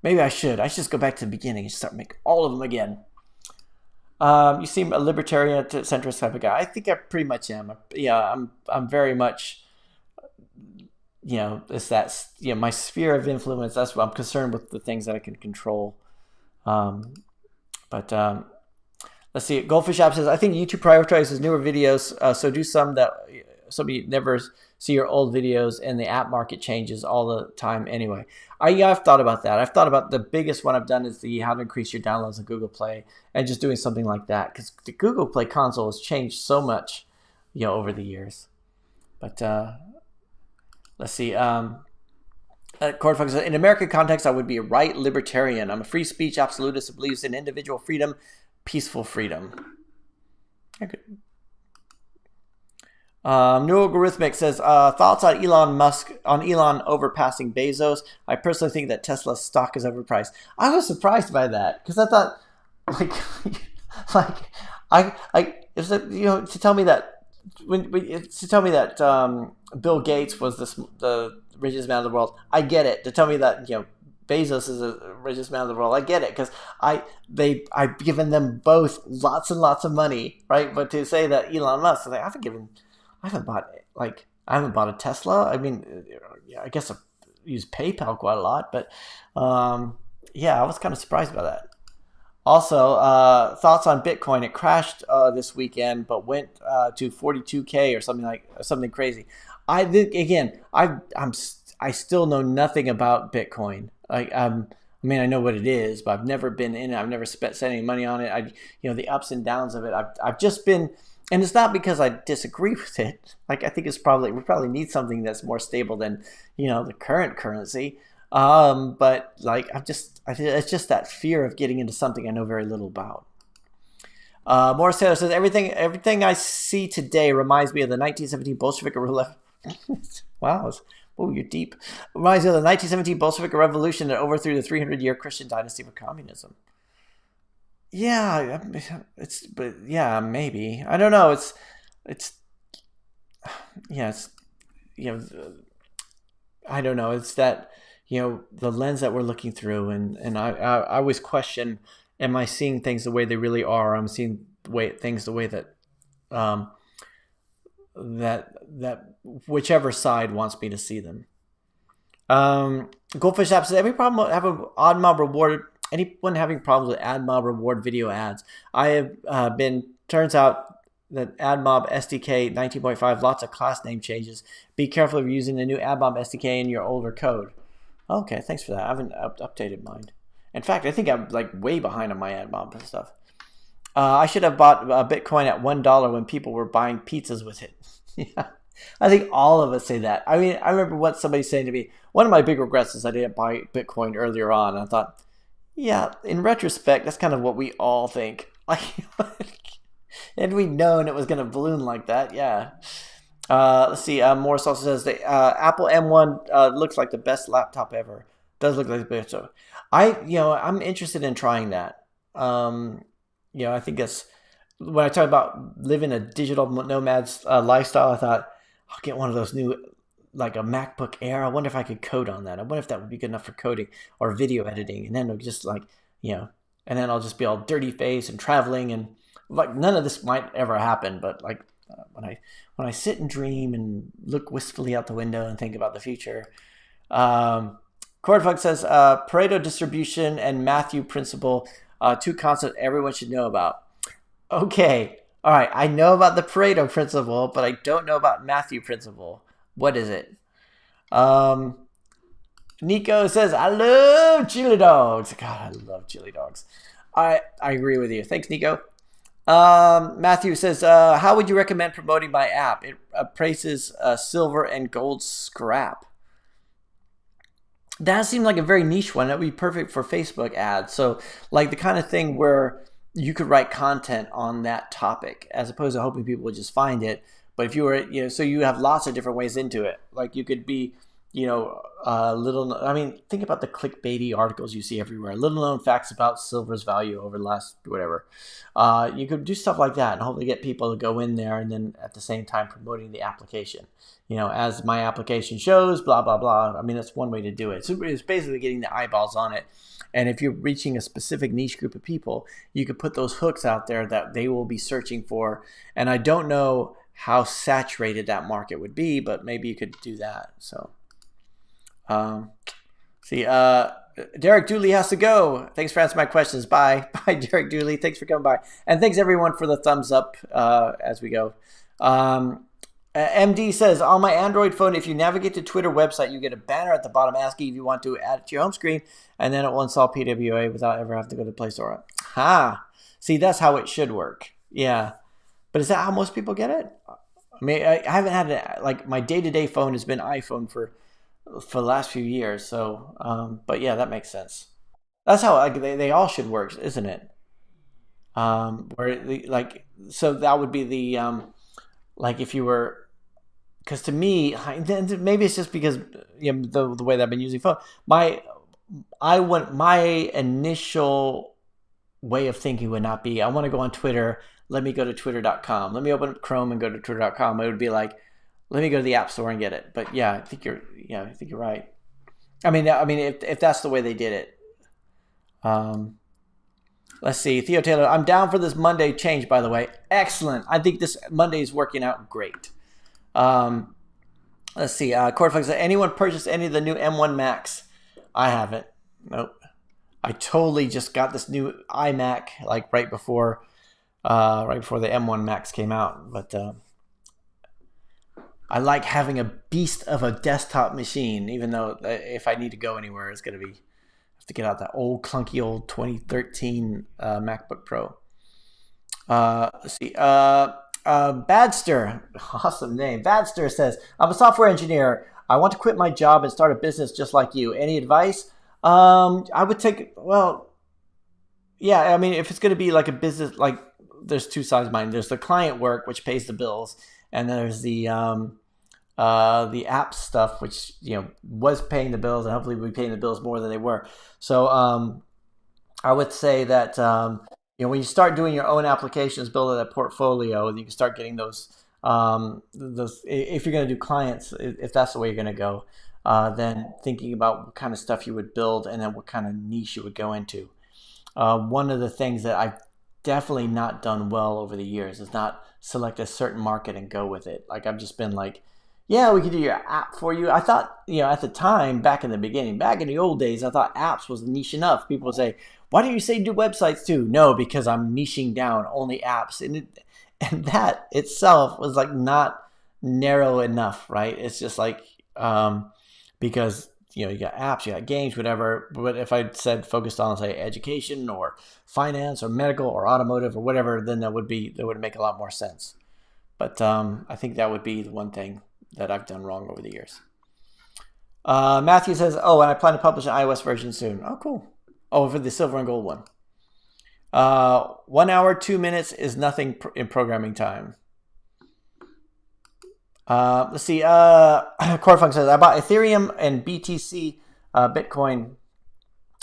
[SPEAKER 1] Maybe I should just go back to the beginning and start making all of them again. You seem a libertarian to centrist type of guy. I think I pretty much am. I'm very much, it's that, my sphere of influence. That's what I'm concerned with, the things that I can control. But let's see. Goldfish App says, I think YouTube prioritizes newer videos, so do some that you never see your old videos, and the app market changes all the time anyway. I've thought about that. I've thought about the biggest one I've done is the how to increase your downloads on Google Play, and just doing something like that, because the Google Play console has changed so much, over the years. But let's see. Cornflakes says, in American context, I would be a right libertarian. I'm a free speech absolutist who believes in individual freedom, peaceful freedom. Okay. New Algorithmic says, thoughts on Elon overpassing Bezos. I personally think that Tesla's stock is overpriced. I was surprised by that because I thought, to tell me that Bill Gates was the richest man in the world. I get it. To tell me that Bezos is the richest man in the world, I get it because I've given them both lots and lots of money, right? But to say that Elon Musk, I haven't bought a Tesla. I mean, I guess I use PayPal quite a lot, but I was kind of surprised by that. Also, thoughts on Bitcoin. It crashed this weekend, but went to 42K or something crazy. I still know nothing about Bitcoin. I know what it is, but I've never been in it. I've never spent any money on it. The ups and downs of it. I've just been. And it's not because I disagree with it. I think we probably need something that's more stable than, the current currency. But it's just that fear of getting into something I know very little about. Morris Taylor says, everything I see today reminds me of the 1917 Bolshevik Revolution. Wow. Oh, you're deep. Reminds me of the 1917 Bolshevik Revolution that overthrew the 300-year Christian dynasty of communism. Yeah, maybe. I don't know. I don't know. It's that, the lens that we're looking through, and I always question, am I seeing things the way they really are? I'm seeing things the way that, that whichever side wants me to see them. Goldfish App says, every problem have an odd mob reward. Anyone having problems with AdMob reward video ads? I have turns out that AdMob SDK 19.5, lots of class name changes. Be careful if you're using the new AdMob SDK in your older code. Okay, thanks for that. I haven't updated mine. In fact, I think I'm way behind on my AdMob stuff. I should have bought Bitcoin at $1 when people were buying pizzas with it. Yeah, I think all of us say that. I mean, I remember what somebody saying to me. One of my big regrets is I didn't buy Bitcoin earlier on. I thought, yeah, in retrospect, that's kind of what we all think. Had we known it was going to balloon like that, yeah. Let's see. Morris also says the Apple M1 looks like the best laptop ever. Does look like the best. So I'm interested in trying that. I think that's when I talk about living a digital nomad's lifestyle. I thought I'll get one of those new, like a MacBook Air. I wonder if I could code on that. I wonder if that would be good enough for coding or video editing. And then it'll just and then I'll just be all dirty face and traveling, and none of this might ever happen. But when I sit and dream and look wistfully out the window and think about the future. Cordfug says, Pareto distribution and Matthew principle, two concepts everyone should know about. Okay. All right. I know about the Pareto principle, but I don't know about Matthew principle. What is it? Nico says, I love chili dogs. God, I love chili dogs. I agree with you. Thanks, Nico. Matthew says, how would you recommend promoting my app? It prices silver and gold scrap. That seemed like a very niche one. That would be perfect for Facebook ads. So the kind of thing where you could write content on that topic as opposed to hoping people would just find it. But if you were, so you have lots of different ways into it. You could be, think about the clickbaity articles you see everywhere. Little known facts about silver's value over the last whatever. You could do stuff like that and hopefully get people to go in there and then at the same time promoting the application. As my application shows, blah, blah, blah. I mean, that's one way to do it. So it's basically getting the eyeballs on it. And if you're reaching a specific niche group of people, you could put those hooks out there that they will be searching for. And I don't know how saturated that market would be, but maybe you could do that. So, Derek Dooley has to go. Thanks for answering my questions. Bye. Bye, Derek Dooley. Thanks for coming by. And thanks, everyone, for the thumbs up as we go. MD says, on my Android phone, if you navigate to Twitter website, you get a banner at the bottom asking if you want to add it to your home screen, and then it will install PWA without ever having to go to the Play Store. See, that's how it should work. Yeah. But is that how most people get it? I mean, I haven't had it, like my day-to-day phone has been iPhone for the last few years. So, but yeah, that makes sense. That's how like they all should work, isn't it? Where like so that would be the like if you were because to me maybe it's just because the way that I've been using phone my I want my initial way of thinking would not be I want to go on Twitter, let me go to twitter.com, let me open up Chrome and go to twitter.com. It would be like let me go to the App Store and get it. But yeah, I think you're right. I mean if that's the way they did it. um Let's see. Theo Taylor, I'm down for this Monday change, by the way. Excellent. I think this Monday is working out great. Um, let's see. Corflex, anyone purchased any of the new M1 Max? I haven't. Nope. I totally just got this new iMac like right before the M1 Max came out. But I like having a beast of a desktop machine, even though if I need to go anywhere, it's going to be to get out that old clunky old 2013 MacBook Pro. Let's see. Badster, awesome name. Badster says, I'm a software engineer. I want to quit my job and start a business just like you. Any advice? I would take, well, yeah, I mean, if it's going to be like a business, like there's two sides of mine. There's the client work, which pays the bills, and there's the app stuff, which was paying the bills, and hopefully will be paying the bills more than they were. So I would say that when you start doing your own applications, building that portfolio, you can start getting those. If you're going to do clients, if that's the way you're going to go, then thinking about what kind of stuff you would build and then what kind of niche you would go into. One of the things that I've definitely not done well over the years is not select a certain market and go with it. Like I've just been like, yeah, we could do your app for you. I thought, at the time, back in the beginning, back in the old days, I thought apps was niche enough. People would say, why do you say do websites too? No, because I'm niching down only apps. And that itself was like not narrow enough, right? It's just like, because, you got apps, you got games, whatever. But if I said focused on, say, education or finance or medical or automotive or whatever, then that would make a lot more sense. But I think that would be the one thing that I've done wrong over the years. Matthew says, and I plan to publish an iOS version soon. Oh, cool. Oh, for the silver and gold one. 1 hour, 2 minutes is nothing in programming time. Let's see. Corfunk says, I bought Ethereum and BTC Bitcoin.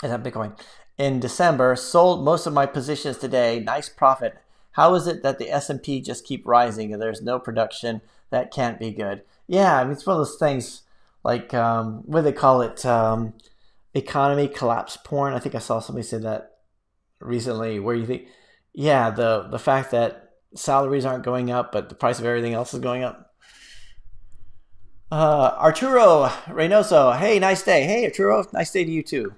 [SPEAKER 1] Is that Bitcoin? In December, sold most of my positions today. Nice profit. How is it that the S&P just keep rising and there's no production? That can't be good. Yeah, I mean, it's one of those things like, what do they call it? Economy collapse porn. I think I saw somebody say that recently where you think, yeah, the fact that salaries aren't going up, but the price of everything else is going up. Arturo Reynoso, hey, nice day. Hey, Arturo, nice day to you too.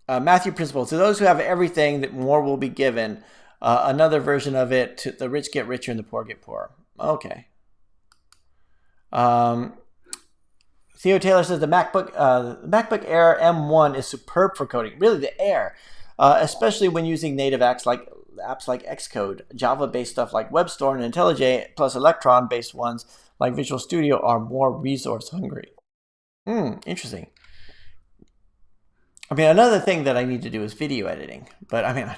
[SPEAKER 1] Matthew Principle, to those who have everything, that more will be given. Another version of it, to the rich get richer and the poor get poorer. Okay. Theo Taylor says the MacBook Air M1 is superb for coding. Really, the Air, especially when using native apps like Xcode, Java-based stuff like WebStorm and IntelliJ, plus Electron-based ones like Visual Studio are more resource hungry. Interesting. I mean, another thing that I need to do is video editing, but I mean, I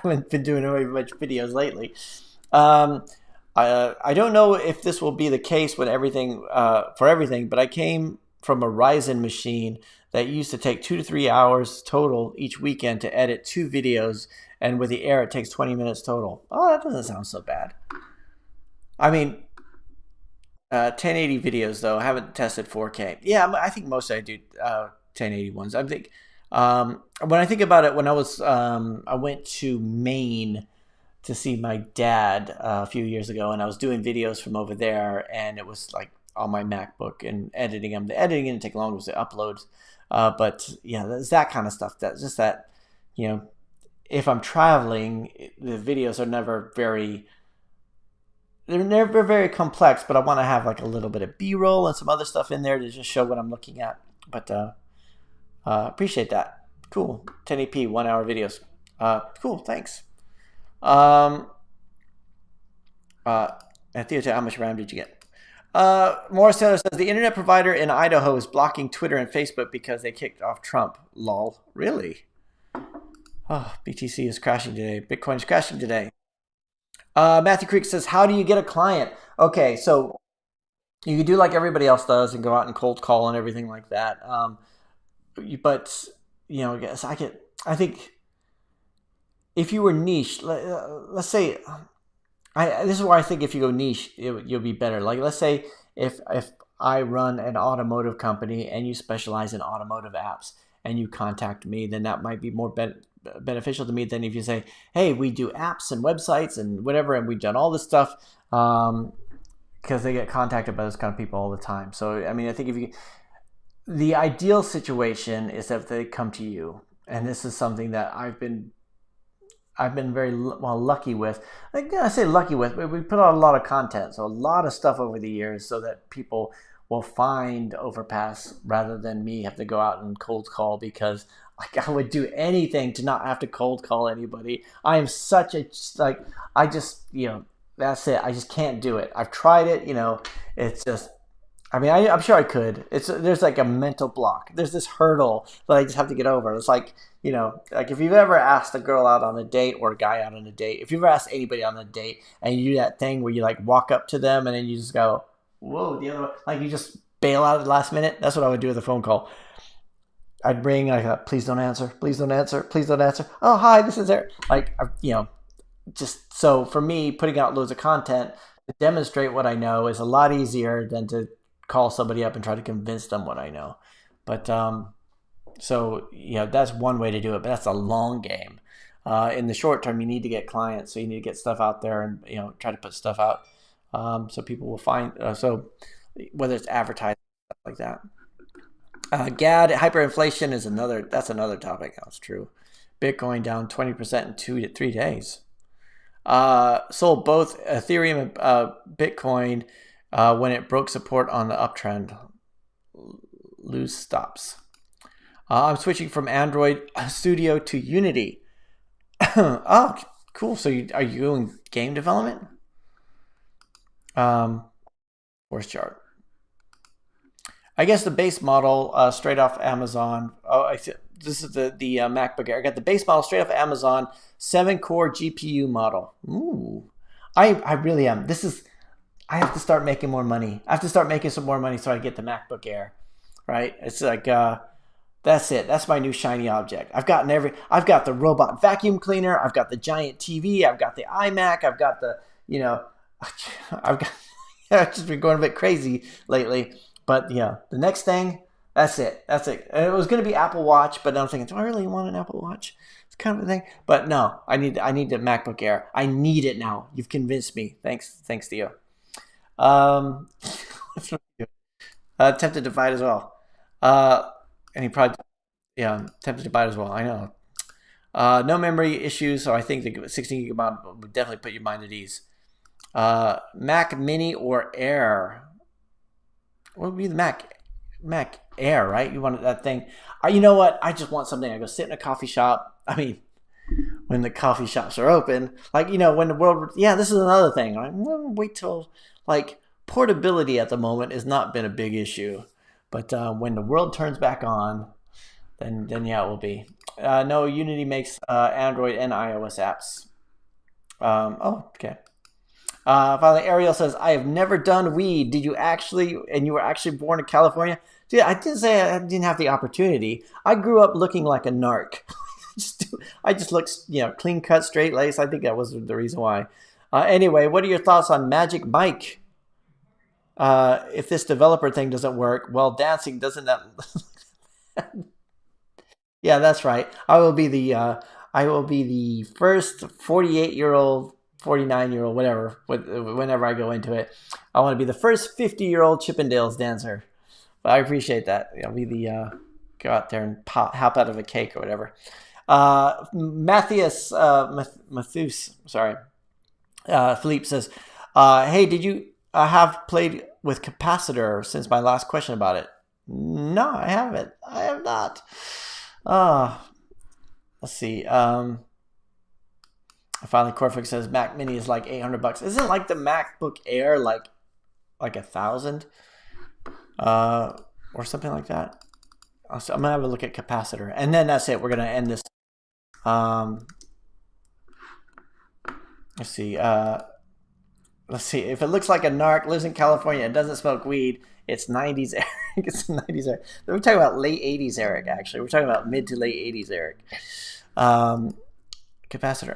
[SPEAKER 1] haven't been doing very much videos lately. I don't know if this will be the case with everything, but I came from a Ryzen machine that used to take 2 to 3 hours total each weekend to edit 2 videos, and with the Air, it takes 20 minutes total. Oh, that doesn't sound so bad. I mean, 1080 videos though. I haven't tested 4K. Yeah, I think most I do 1080 ones. I think when I think about it, when I went to Maine to see my dad a few years ago, and I was doing videos from over there, and it was like on my MacBook and editing them. The editing didn't take long; it was the uploads. But yeah, there's that kind of stuff. That's just that, if I'm traveling, the videos are never very complex, but I want to have like a little bit of B-roll and some other stuff in there to just show what I'm looking at. But appreciate that. Cool. 1080p 1 hour videos. Cool. Thanks. And Theo, how much RAM did you get? Morris Taylor says the internet provider in Idaho is blocking Twitter and Facebook because they kicked off Trump. Lol. Really? Oh, BTC is crashing today. Bitcoin is crashing today. Matthew Creek says, how do you get a client? Okay, so you can do like everybody else does and go out and cold call and everything like that. But you know, I think if you were niche, let's say, this is why I think if you go niche, you'll be better. Like, let's say if I run an automotive company and you specialize in automotive apps and you contact me, then that might be more beneficial to me than if you say, hey, we do apps and websites and whatever, and we've done all this stuff, because they get contacted by those kind of people all the time. So, I mean, I think the ideal situation is that they come to you, and this is something that I've been very lucky with. I say lucky with, but we put out a lot of content, so a lot of stuff over the years, so that people will find Overpass rather than me have to go out and cold call, because like I would do anything to not have to cold call anybody. I am such a I just that's it. I just can't do it. I've tried it. It's just. I mean, I'm sure I could. There's like a mental block. There's this hurdle that I just have to get over. It's like, like if you've ever asked a girl out on a date or a guy out on a date, if you've ever asked anybody on a date and you do that thing where you like walk up to them and then you just go, whoa, the other one, like you just bail out at the last minute. That's what I would do with a phone call. I'd ring, like, please don't answer, please don't answer, please don't answer. Oh, hi, this is Eric. Like, just so for me, putting out loads of content to demonstrate what I know is a lot easier than to call somebody up and try to convince them what I know. But so that's one way to do it, but that's a long game. In the short term, you need to get clients, so you need to get stuff out there and try to put stuff out, so people will find. So whether it's advertising, stuff like that. GAD hyperinflation is another topic. That's true. Bitcoin down 20% in 2 to 3 days. Sold both Ethereum and Bitcoin when it broke support on the uptrend. Lose stops. I'm switching from Android Studio to Unity. Oh, cool. So are you doing game development? Where's chart? I guess the base model straight off Amazon. Oh, this is the MacBook Air. I got the base model straight off Amazon, 7-core GPU model. Ooh, I really am. I have to start making more money. I have to start making some more money so I get the MacBook Air, right? It's like that's it. That's my new shiny object. I've got the robot vacuum cleaner. I've got the giant TV. I've got the iMac. I've got the I've just been going a bit crazy lately. But the next thing, that's it. And it was going to be Apple Watch, but I'm thinking, do I really want an Apple Watch? It's kind of a thing. But no, I need the MacBook Air. I need it now. You've convinced me. Thanks, Theo. Tempted to buy it as well. And he probably, tempted to buy it as well. I know. No memory issues, so I think the 16 gigabyte would definitely put your mind at ease. Mac Mini or Air? What would be the Mac Air, right? You wanted that thing. You know what? I just want something. I go sit in a coffee shop. I mean, when the coffee shops are open, like, when the world, this is another thing. I'm going to wait till, like, portability at the moment has not been a big issue. But when the world turns back on, then it will be. No, Unity makes Android and iOS apps. Okay. Finally, Ariel says, I have never done weed. Did you actually, and you were actually born in California? Dude, I didn't say I didn't have the opportunity. I grew up looking like a narc. I just looked, clean cut, straight lace. I think that was the reason why. Anyway, what are your thoughts on Magic Mike? If this developer thing doesn't work, well, dancing doesn't that... Yeah, that's right. I will be the first 48-year-old, 49-year-old, whatever, whenever I go into it. I want to be the first 50-year-old Chippendales dancer. But I appreciate that. I'll be the go out there and hop out of a cake or whatever. Matthias Mathus, sorry. Philippe says, hey, did you have played with capacitor since my last question about it? No, I haven't. I have not. Let's see. Finally, Corfix says Mac Mini is like $800. Isn't like the MacBook Air like 1,000 or something like that? I'm gonna have a look at capacitor, and then that's it. We're gonna end this. Let's see. Let's see. If it looks like a narc, lives in California, and doesn't smoke weed, it's 90s Eric. It's 90s Eric. We're talking about late 80s Eric, actually. We're talking about mid to late 80s Eric. Capacitor.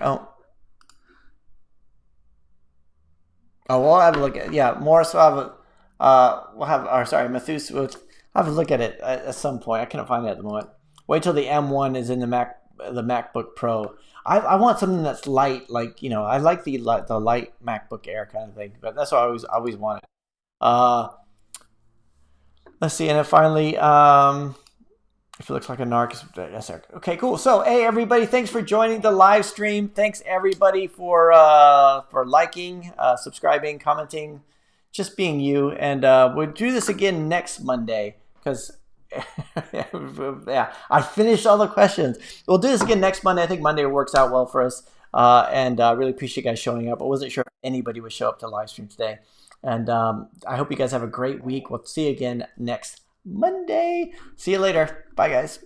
[SPEAKER 1] Oh, we'll have a look at, yeah, Morris will have, or sorry, Mathus will have a look at it at some point. I couldn't find it at the moment. Wait till the M1 is in the MacBook Pro. I want something that's light, like, you know, I like the light MacBook Air kind of thing, but that's what I always wanted. Let's see, and then finally, if it looks like a narc, yes, sir. Okay, cool. So, hey, everybody, thanks for joining the live stream. Thanks, everybody, for liking, subscribing, commenting, just being you. And we'll do this again next Monday because, yeah, I finished all the questions. We'll do this again next Monday. I think Monday works out well for us. And I really appreciate you guys showing up. I wasn't sure if anybody would show up to live stream today. And I hope you guys have a great week. We'll see you again next Monday. See you later. Bye, guys.